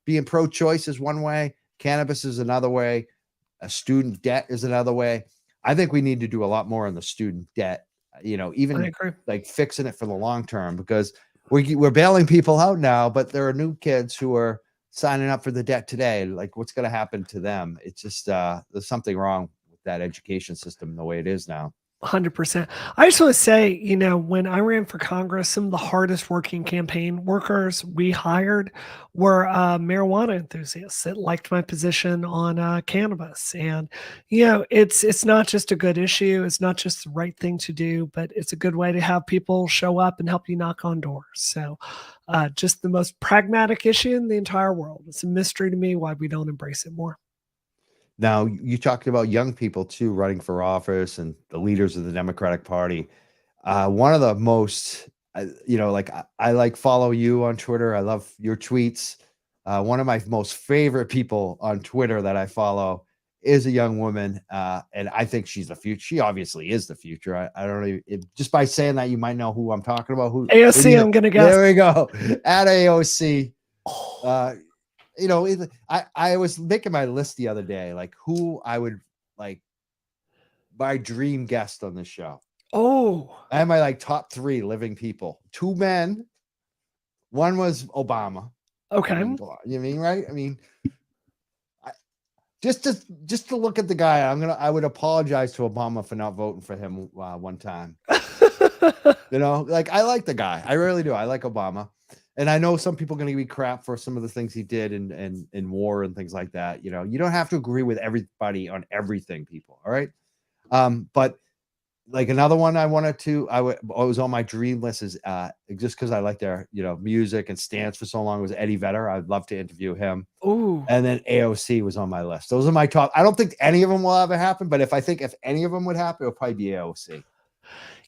being pro-choice is one way, cannabis is another way, a student debt is another way. I think we need to do a lot more on the student debt. I Even agree. like fixing it for the long term, because we're bailing people out now, but there are new kids who are signing up for the debt today. Like, what's going to happen to them? It's just there's something wrong with that education system the way it is now. 100%. I just want to say, when I ran for Congress, some of the hardest working campaign workers we hired were marijuana enthusiasts that liked my position on cannabis. And, it's not just a good issue. It's not just the right thing to do, but it's a good way to have people show up and help you knock on doors. So just the most pragmatic issue in the entire world. It's a mystery to me why we don't embrace it more. Now, you talked about young people too running for office and the leaders of the Democratic Party. One of the most, I like follow you on Twitter. I love your tweets. One of my most favorite people on Twitter that I follow is a young woman, and I think she's the future. She obviously is the future. I don't even, just by saying that, you might know who I'm talking about. Who AOC, I'm going to guess. There we go. At AOC. I was making my list the other day, like who I would like my dream guest on this show. Oh, I had my top 3 living people. 2 men. One was Obama. okay. You mean, right? I mean, just to look at the guy, I would apologize to Obama for not voting for him one time. I like the guy. I really do. I like Obama. And I know some people are going to be crap for some of the things he did in war and things like that. You don't have to agree with everybody on everything, people. All right. But like another one I was on my dream list is just because I like their, music and stance for so long was Eddie Vedder. I'd love to interview him. Ooh. And then AOC was on my list. Those are my top. I don't think any of them will ever happen, but if any of them would happen, it'll probably be AOC.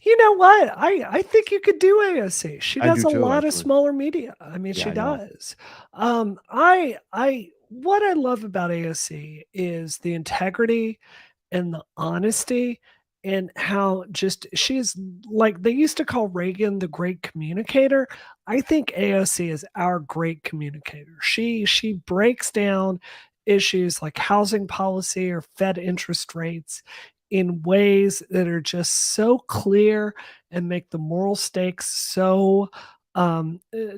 You know what? I think you could do AOC. She does do a too, lot of actually. smaller media. I mean, Yeah, she I know. does. What I love about AOC is the integrity and the honesty, and how just she's like, they used to call Reagan the great communicator. I think AOC is our great communicator. She breaks down issues like housing policy or Fed interest rates in ways that are just so clear and make the moral stakes so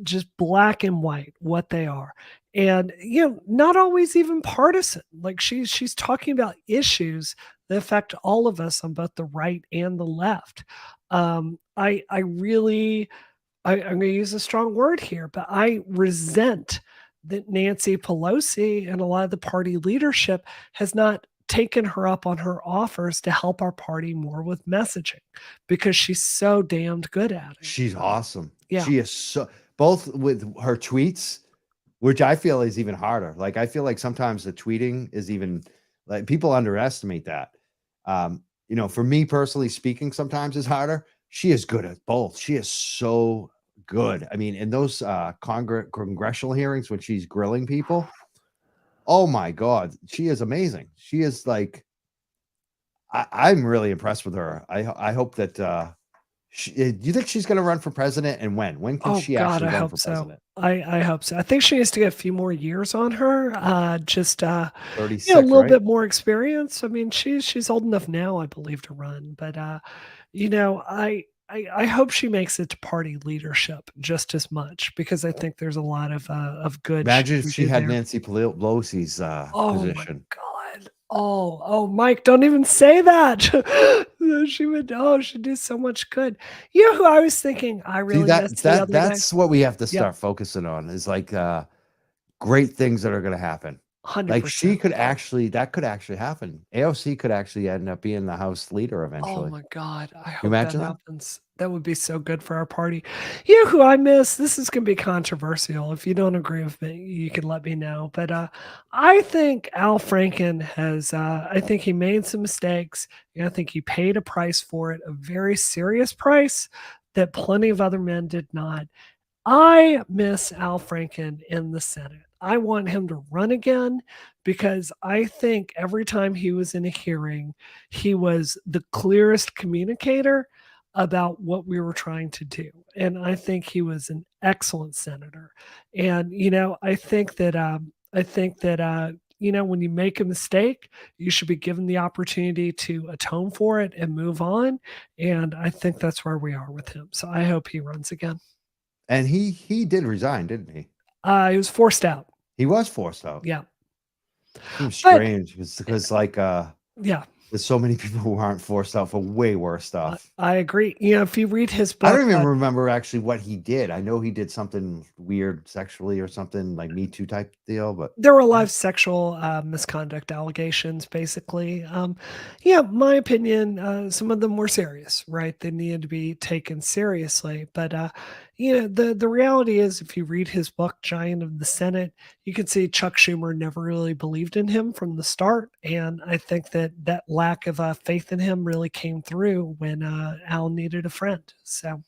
just black and white what they are. And not always even partisan. Like she's talking about issues that affect all of us on both the right and the left. I really, I'm going to use a strong word here, but I resent that Nancy Pelosi and a lot of the party leadership has not taken her up on her offers to help our party more with messaging, because she's so damned good at it. She's awesome. Yeah. She is so, both with her tweets, which I feel is even harder. Like, I feel like sometimes the tweeting is even like people underestimate that. For me personally speaking, sometimes is harder. She is good at both. She is so good. I mean, in those congressional hearings when she's grilling people, oh my God, she is amazing. She is like, I'm really impressed with her. I hope that Do you think she's going to run for president, and when? When can Oh she God, actually I run hope for so. president? I hope so. I think she needs to get a few more years on her. A 36, little right? bit more experience. I mean, she's old enough now, I believe, to run. But I hope she makes it to party leadership just as much because I think there's a lot of good she Imagine if can she do had there. Nancy Pelosi's Oh my position. God. Oh, Mike, don't even say that. She would, she'd do so much good. You know who I was thinking I See, really missed the other day? that's what we have to Yep, start focusing on is like great things that are going to happen. Like 100%. that could actually happen. AOC could actually end up being the House leader Oh eventually. my God. I You hope that imagine that? happens. That would be so good for our party. You know who I miss? This is going to be controversial. If you don't agree with me, you can let me know. But I think Al Franken I think he made some mistakes. I think he paid a price for it, a very serious price that plenty of other men did not. I miss Al Franken in the Senate. I want him to run again because I think every time he was in a hearing, he was the clearest communicator about what we were trying to do. And I think he was an excellent senator. And when you make a mistake, you should be given the opportunity to atone for it and move on. And I think that's where we are with him. So I hope he runs again. And he did resign, didn't he? He was forced out. He was forced out. Yeah. Seems But strange because like yeah, there's so many people who aren't forced out for way worse stuff. I agree. If you read his I book, don't even remember actually what he did. I know he did something weird sexually or something like Me Too type deal, but there were a lot of sexual misconduct allegations, basically. My opinion, some of them were serious, right? They needed to be taken seriously. But the reality is, if you read his book, Giant of the Senate, you can see Chuck Schumer never really believed in him from the start, and I think that lack of faith in him really came through when Al needed a friend. So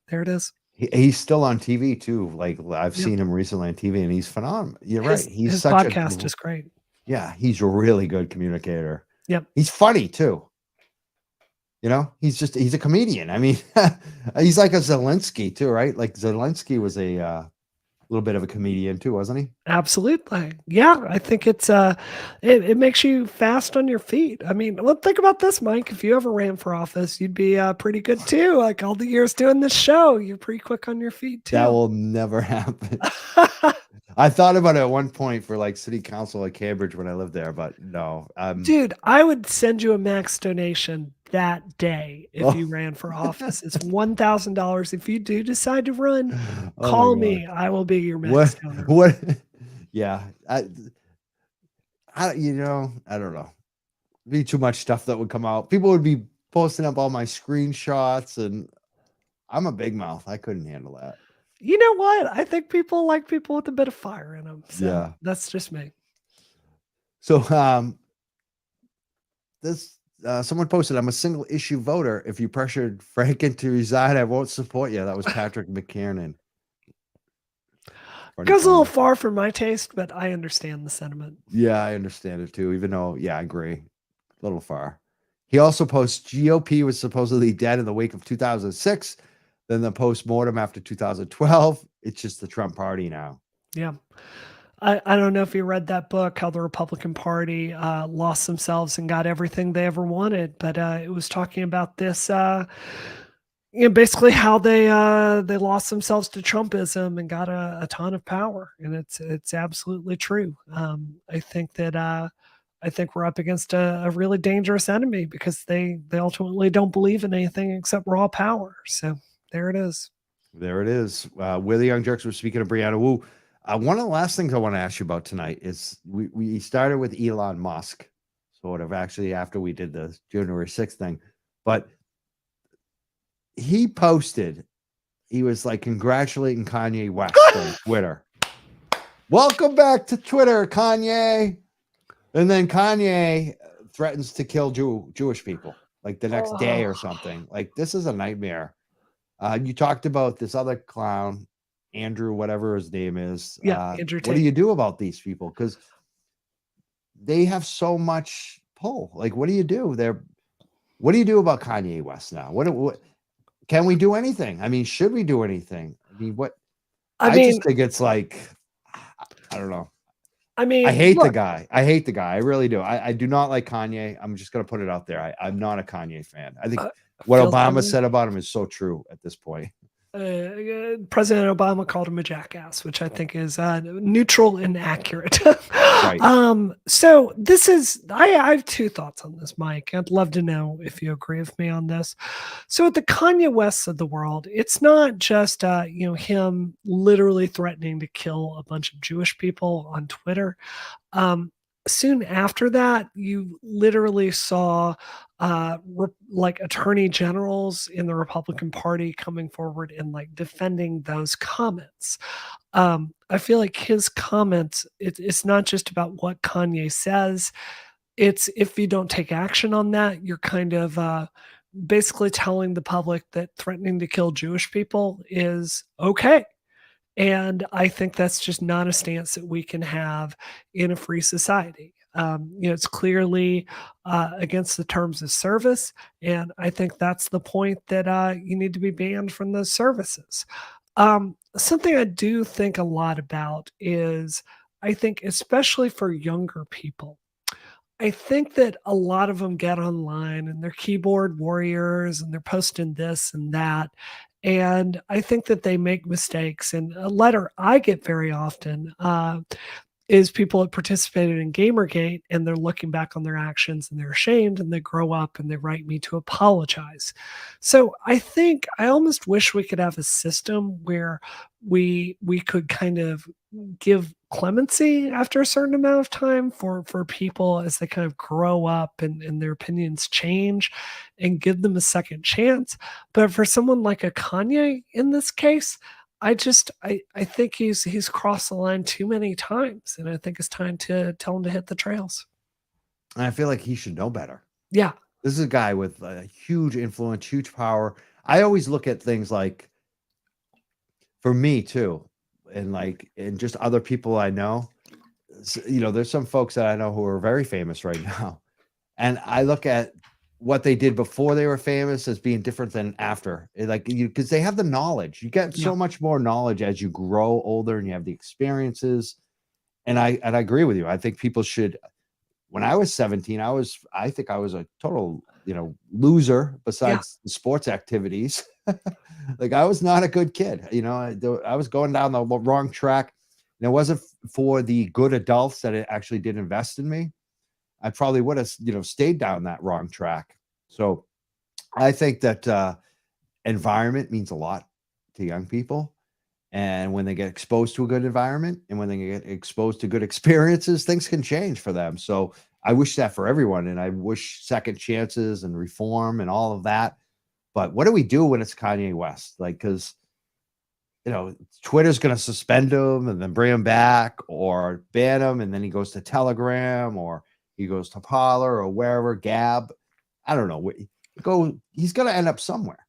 there it is. he's still on TV too. Like I've Yep. seen him recently on TV, and he's phenomenal. You're right. His He's his such a podcast is great. yeah. He's a really good communicator. Yep. He's funny too. He's a comedian. I mean, he's like a Zelensky too, right? Like Zelensky was a little bit of a comedian too, wasn't he? Absolutely. Yeah, I think it makes you fast on your feet. I mean, well, think about this, Mike. If you ever ran for office, you'd be pretty good too. Like all the years doing this show, you're pretty quick on your feet That too. will never happen. I thought about it at one point for like city council at Cambridge when I lived there, but no. Dude, I would send you a max donation that day if Oh. you ran for office. It's $1,000. If you do decide to run, Oh my call God. me. I will be your What? max donor. What? Yeah. I don't know. Be too much stuff that would come out. People would be posting up all my screenshots, and I'm a big mouth. I couldn't handle that. You know what? I think people like people with a bit of fire in them. So Yeah. that's just me. So this someone posted, I'm a single issue voter. If you pressured Franken to resign, I won't support you. That was Patrick McKiernan. Goes a little far for my taste, but I understand the sentiment. Yeah, I understand it too, even though, yeah, I agree. A little far. He also posts GOP was supposedly dead in the wake of 2006, then the post-mortem after 2012. It's just the Trump party now. Yeah. I don't know if you read that book, how the Republican Party lost themselves and got everything they ever wanted, but it was talking about this, basically how they lost themselves to Trumpism and got a ton of power, and it's absolutely true. I think we're up against a really dangerous enemy because they ultimately don't believe in anything except raw power. So there it is. There it is. We're the Young Jerks. We're speaking of Brianna Wu. One of the last things I want to ask you about tonight is we started with Elon Musk, sort of actually after we did the January 6th thing, but he posted, he was like congratulating Kanye West on Twitter. Welcome back to Twitter, Kanye. And then Kanye threatens to kill Jewish people like the next day or something. Like, this is a nightmare. You talked about this other clown, Andrew, whatever his name is. Yeah, Andrew what do you do about these people? Because they have so much pull. Like, what do you do? What do you do about Kanye West now? What can we do anything? I mean, should we do anything? I mean, what? I I mean, just think it's like, I don't know. I I mean, hate the look, guy. I hate the guy. I really do. I do not like Kanye. I'm just going to put it out there. I'm not a Kanye fan. I think what feels Obama like- said about him is so true at this point. President Obama called him a jackass, which I think is neutral and accurate. Right. So this is I have two thoughts on this, Mike. I'd love to know if you agree with me on this. So at the Kanye Wests of the world, it's not just him literally threatening to kill a bunch of Jewish people on Twitter. Soon after that, you literally saw like attorney generals in the Republican Party coming forward and like defending those comments. I feel like his comments, it's not just about what Kanye says. It's if you don't take action on that, you're kind of basically telling the public that threatening to kill Jewish people is okay. And I think that's just not a stance that we can have in a free society. It's clearly against the terms of service. And I think that's the point that you need to be banned from those services. Something I do think a lot about is I think, especially for younger people, I think that a lot of them get online and they're keyboard warriors and they're posting this and that. And I think that they make mistakes. And a letter I get very often is people that participated in Gamergate and they're looking back on their actions and they're ashamed and they grow up and they write me to apologize. So I think I almost wish we could have a system where we could kind of give clemency after a certain amount of time for people as they kind of grow up and their opinions change and give them a second chance. But for someone like a Kanye in this case, I think he's crossed the line too many times, and I think it's time to tell him to hit the trails. And I feel like he should know better. Yeah. This is a guy with a huge influence, huge power. I always look at things like, for me too, and just other people I know, there's some folks that I know who are very famous right now. And I look at what they did before they were famous as being different than after, because they have the knowledge. You get so much more knowledge as you grow older and you have the experiences. And I agree with you. I think people should. When I was 17, I think I was a total, loser besides the sports activities. Like I was not a good kid. I was going down the wrong track. And it wasn't for the good adults that it actually did invest in me. I probably would have, stayed down that wrong track. So I think that environment means a lot to young people. And when they get exposed to a good environment and when they get exposed to good experiences, things can change for them. So I wish that for everyone. And I wish second chances and reform and all of that. But what do we do when it's Kanye West? Because Twitter's going to suspend him and then bring him back or ban him. And then he goes to Telegram or he goes to Parler or wherever, Gab. I don't know. He's going to end up somewhere.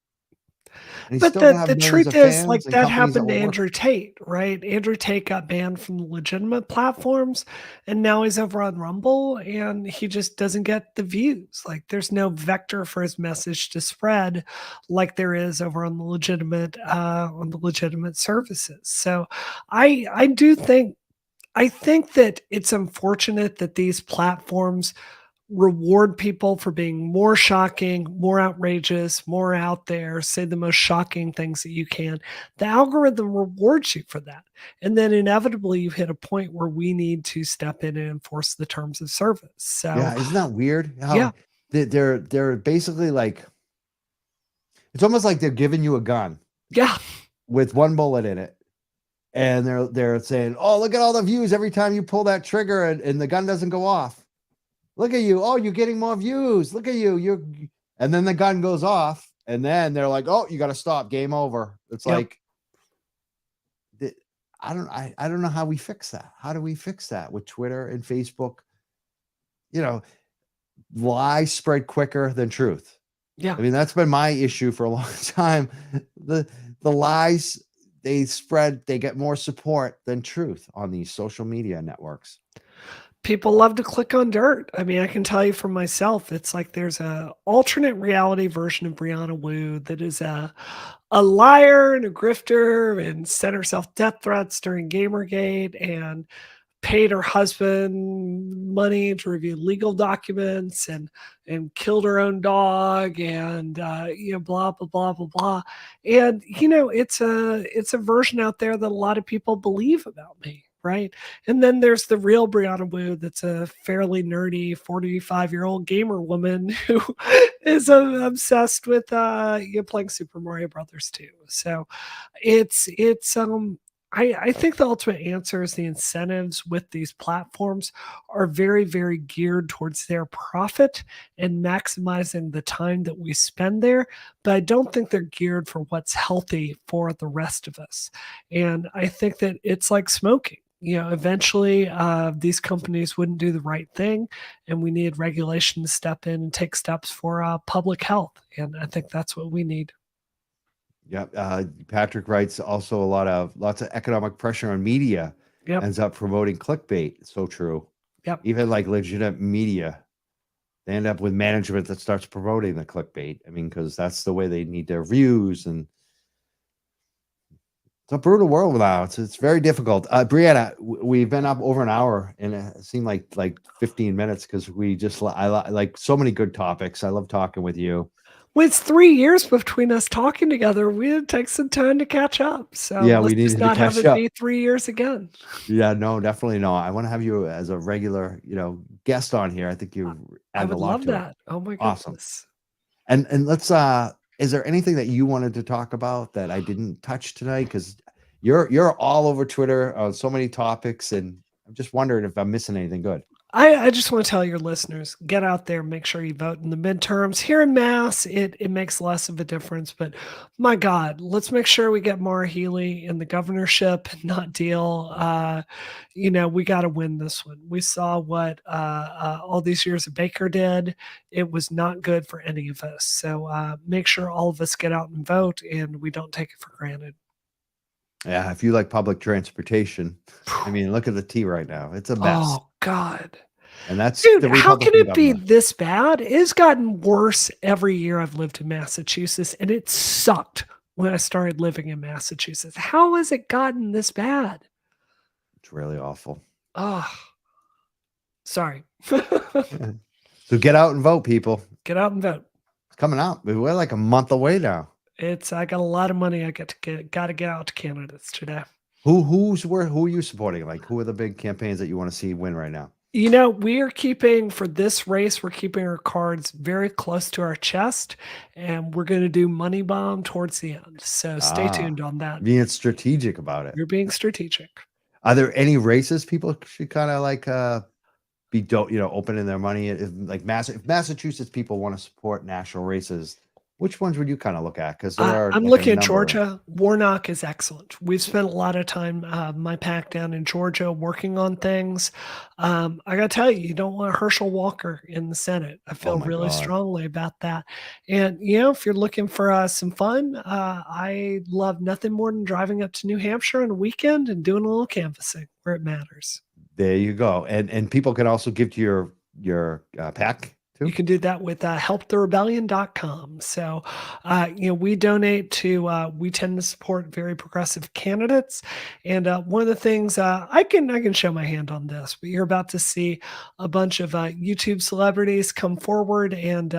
But the truth is, like, that happened to Andrew Tate, right? Andrew Tate got banned from legitimate platforms, and now he's over on Rumble, and he just doesn't get the views. Like, there's no vector for his message to spread like there is over on the legitimate services. So I think that it's unfortunate that these platforms reward people for being more shocking, more outrageous, more out there, say the most shocking things that you can. The algorithm rewards you for that. And then inevitably you hit a point where we need to step in and enforce the terms of service. So yeah, isn't that weird? How they're basically like, it's almost like they're giving you a gun. Yeah. With one bullet in it. And they're saying, oh, look at all the views every time you pull that trigger and the gun doesn't go off. Look at you. Oh, you're getting more views. Look at you. And then the gun goes off. And then they're like, oh, you got to stop. Game over. It's like, I don't know how we fix that. How do we fix that with Twitter and Facebook? Lies spread quicker than truth. Yeah. I mean, that's been my issue for a long time. The lies, they get more support than truth on these social media networks. People love to click on dirt. I mean, I can tell you for myself, it's like there's a alternate reality version of Brianna Wu that is a liar and a grifter and sent herself death threats during Gamergate and paid her husband money to review legal documents and killed her own dog and blah blah blah blah blah. And it's a version out there that a lot of people believe about me, right? And then there's the real Brianna Wu that's a fairly nerdy 45-year-old gamer woman who is obsessed with playing Super Mario Brothers too. So I think the ultimate answer is the incentives with these platforms are very, very geared towards their profit and maximizing the time that we spend there. But I don't think they're geared for what's healthy for the rest of us. And I think that it's like smoking. Eventually, these companies wouldn't do the right thing, and we need regulation to step in and take steps for public health. And I think that's what we need. Yeah. Patrick writes also lots of economic pressure on media Yep. ends up promoting clickbait. It's so true. Yep. Even like legitimate media, they end up with management that starts promoting the clickbait. I mean, because that's the way they need their views, and it's a brutal world now. It's very difficult. Brianna, we've been up over an hour, and it seemed like 15 minutes because I like so many good topics. I love talking with you. Well, it's 3 years between us talking together. We take some time to catch up. So Yeah, let's we just needed to not have catch it up. be 3 years again. Yeah, no, definitely no. I want to have you as a regular, guest on here. I think you I add a would lot love to it. that. Oh my Awesome. goodness. And let's is there anything that you wanted to talk about that I didn't touch tonight? Because you're all over Twitter on so many topics, and I'm just wondering if I'm missing anything good. I just want to tell your listeners, get out there, make sure you vote in the midterms. Here in Mass, it makes less of a difference, but my God, let's make sure we get Maura Healey in the governorship, not Deal. We got to win this one. We saw what all these years of Baker did. It was not good for any of us. So make sure all of us get out and vote, and we don't take it for granted. Yeah, if you like public transportation, I mean, look at the T right now. It's a mess. Oh God. And that's Dude, the how can Republican it be government. this bad? It's gotten worse every year I've lived in Massachusetts, and it sucked when I started living in Massachusetts. How has it gotten this bad? It's really awful. Oh, sorry. So get out and vote, people. Get out and vote. It's coming out. We're like a month away now. I got a lot of money I got to get out to candidates today. Who are you supporting? Like, who are the big campaigns that you want to see win right now? We are keeping for this race, we're keeping our cards very close to our chest, and we're going to do money bomb towards the end. So stay tuned on that. Being strategic about it. You're being strategic. Are there any races people should kind of like be opening their money? If Massachusetts people want to support national races, which ones would you kind of look at? Because I'm looking at Georgia. Warnock is excellent. We've spent a lot of time, my pack down in Georgia, working on things. I got to tell you don't want Herschel Walker in the Senate. I feel really strongly about that. And, if you're looking for some fun, I love nothing more than driving up to New Hampshire on a weekend and doing a little canvassing where it matters. There you go. And people can also give to your PAC. You can do that with helptherebellion.com. So, we donate to, we tend to support very progressive candidates. And one of the things I can show my hand on this, but you're about to see a bunch of YouTube celebrities come forward and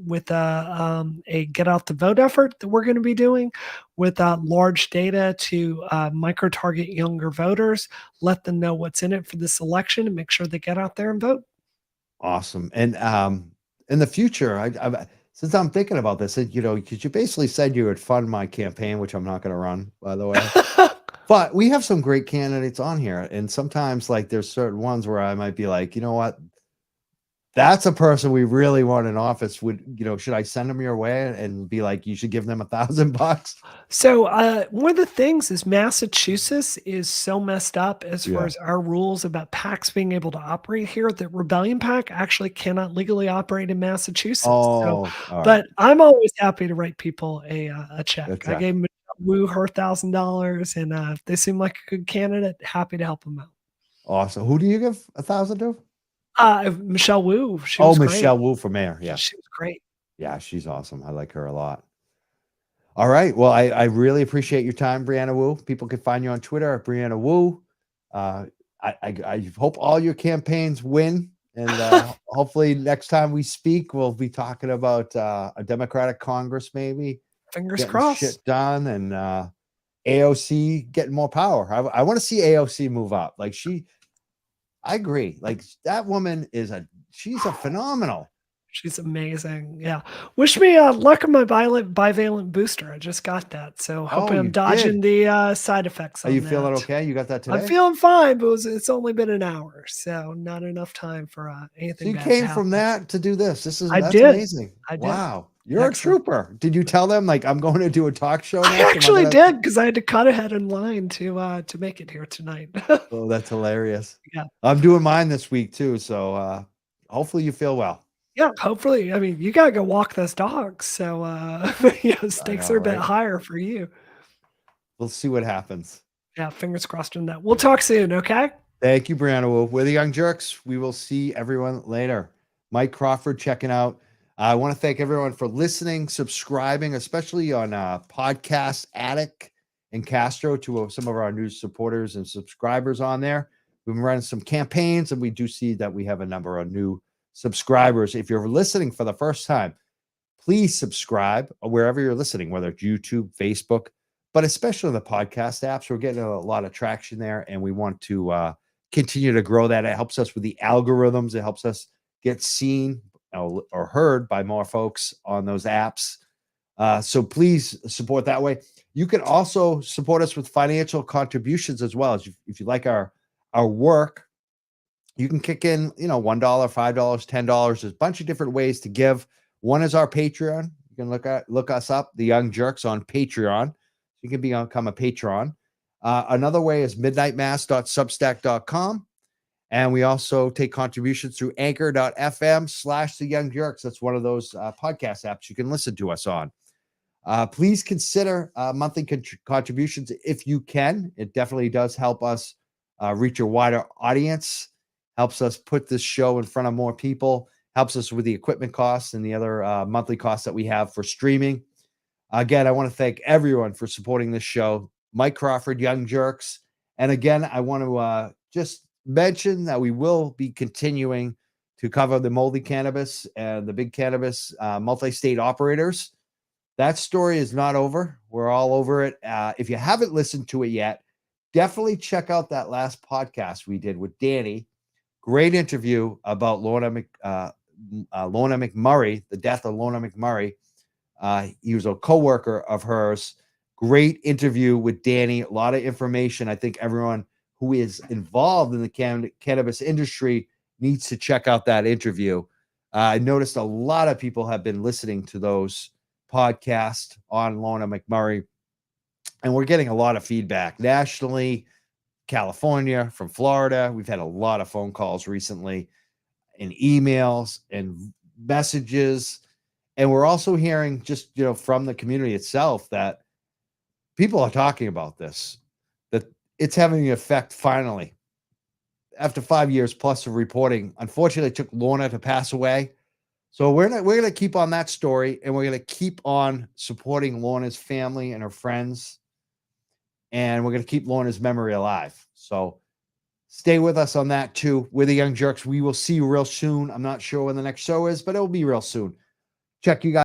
with a get out the vote effort that we're going to be doing with large data to micro target younger voters, let them know what's in it for this election and make sure they get out there and vote. Awesome. And in the future, since I'm thinking about this, because you basically said you would fund my campaign, which I'm not going to run, by the way. But we have some great candidates on here, and sometimes like there's certain ones where I might be like, you know what, that's a person we really want in office. Should I send them your way and be like, you should give them $1,000? So one of the things is Massachusetts is so messed up as far as our rules about PACs being able to operate here that Rebellion PAC actually cannot legally operate in Massachusetts. But I'm always happy to write people a check. I gave Wu her $1,000, and if they seem like a good candidate, happy to help them out. Awesome. Who do you give 1,000 to? Michelle Wu, she Oh, was great. Michelle Wu for mayor. Yeah. She was great. Yeah, she's awesome. I like her a lot. All right. Well, I really appreciate your time, Brianna Wu. People can find you on Twitter at Brianna Wu. I hope all your campaigns win. And hopefully next time we speak, we'll be talking about a Democratic Congress, maybe Fingers getting crossed. shit done, and AOC getting more power. I want to see AOC move up. Like I agree. Like that woman she's a phenomenal. She's amazing. Yeah. Wish me luck on my bivalent booster. I just got that. So hopefully I'm you dodging did? the side effects Are on you feeling that. okay? You got that today? I'm feeling fine, but it's only been an hour. So not enough time for So anything you bad came to from happen. that to do this. That's did. amazing. I did. Wow. You're Excellent. a trooper. Did you tell them like I'm going to do a talk show next? I actually did, because I had to cut ahead in line to make it here tonight. Oh, that's hilarious. Yeah. I'm doing mine this week too. So hopefully you feel well. Yeah, hopefully. I mean, you gotta go walk those dogs. So stakes know, are a bit right? higher for you. We'll see what happens. Yeah, fingers crossed on that. We'll talk soon, okay? Thank you, Brianna Wu. We're the Young Jerks. We will see everyone later. Mike Crawford checking out. I want to thank everyone for listening, subscribing, especially on Podcast Addict and Castro, to some of our new supporters and subscribers on there. We've been running some campaigns, and we do see that we have a number of new subscribers. If you're listening for the first time, please subscribe wherever you're listening, whether it's YouTube, Facebook, but especially the podcast apps. We're getting a lot of traction there, and we want to continue to grow that. It helps us with the algorithms. It helps us get seen or heard by more folks on those apps. So please support that way. You can also support us with financial contributions as well. If you like our work, you can kick in, $1, $5, $10. There's a bunch of different ways to give. One is our Patreon. You can look us up, the Young Jerks, on Patreon. You can become a patron. Another way is midnightmass.substack.com. And we also take contributions through anchor.fm/the Young Jerks. That's one of those podcast apps you can listen to us on. Please consider monthly contributions if you can. It definitely does help us reach a wider audience, helps us put this show in front of more people, helps us with the equipment costs and the other monthly costs that we have for streaming. Again, I want to thank everyone for supporting this show. Mike Crawford, Young Jerks. And again, I want to just mention that we will be continuing to cover the moldy cannabis and the big cannabis multi-state operators. That story is not over. We're all over it. If you haven't listened to it yet, definitely check out that last podcast we did with Danny. Great interview about Lorna McMurray, the death of Lorna McMurray. He was a co-worker of hers. Great interview with Danny. A lot of information. I think everyone who is involved in the cannabis industry needs to check out that interview. I noticed a lot of people have been listening to those podcasts on Lorna McMurray, and we're getting a lot of feedback nationally, California, from Florida. We've had a lot of phone calls recently and emails and messages. And we're also hearing just, from the community itself that people are talking about this, that it's having an effect finally. After 5 years plus of reporting, unfortunately, it took Lorna to pass away. So we're going to keep on that story, and we're going to keep on supporting Lorna's family and her friends. And we're going to keep Lorna's memory alive. So stay with us on that too. We're the Young Jerks. We will see you real soon. I'm not sure when the next show is, but it will be real soon. Check you guys.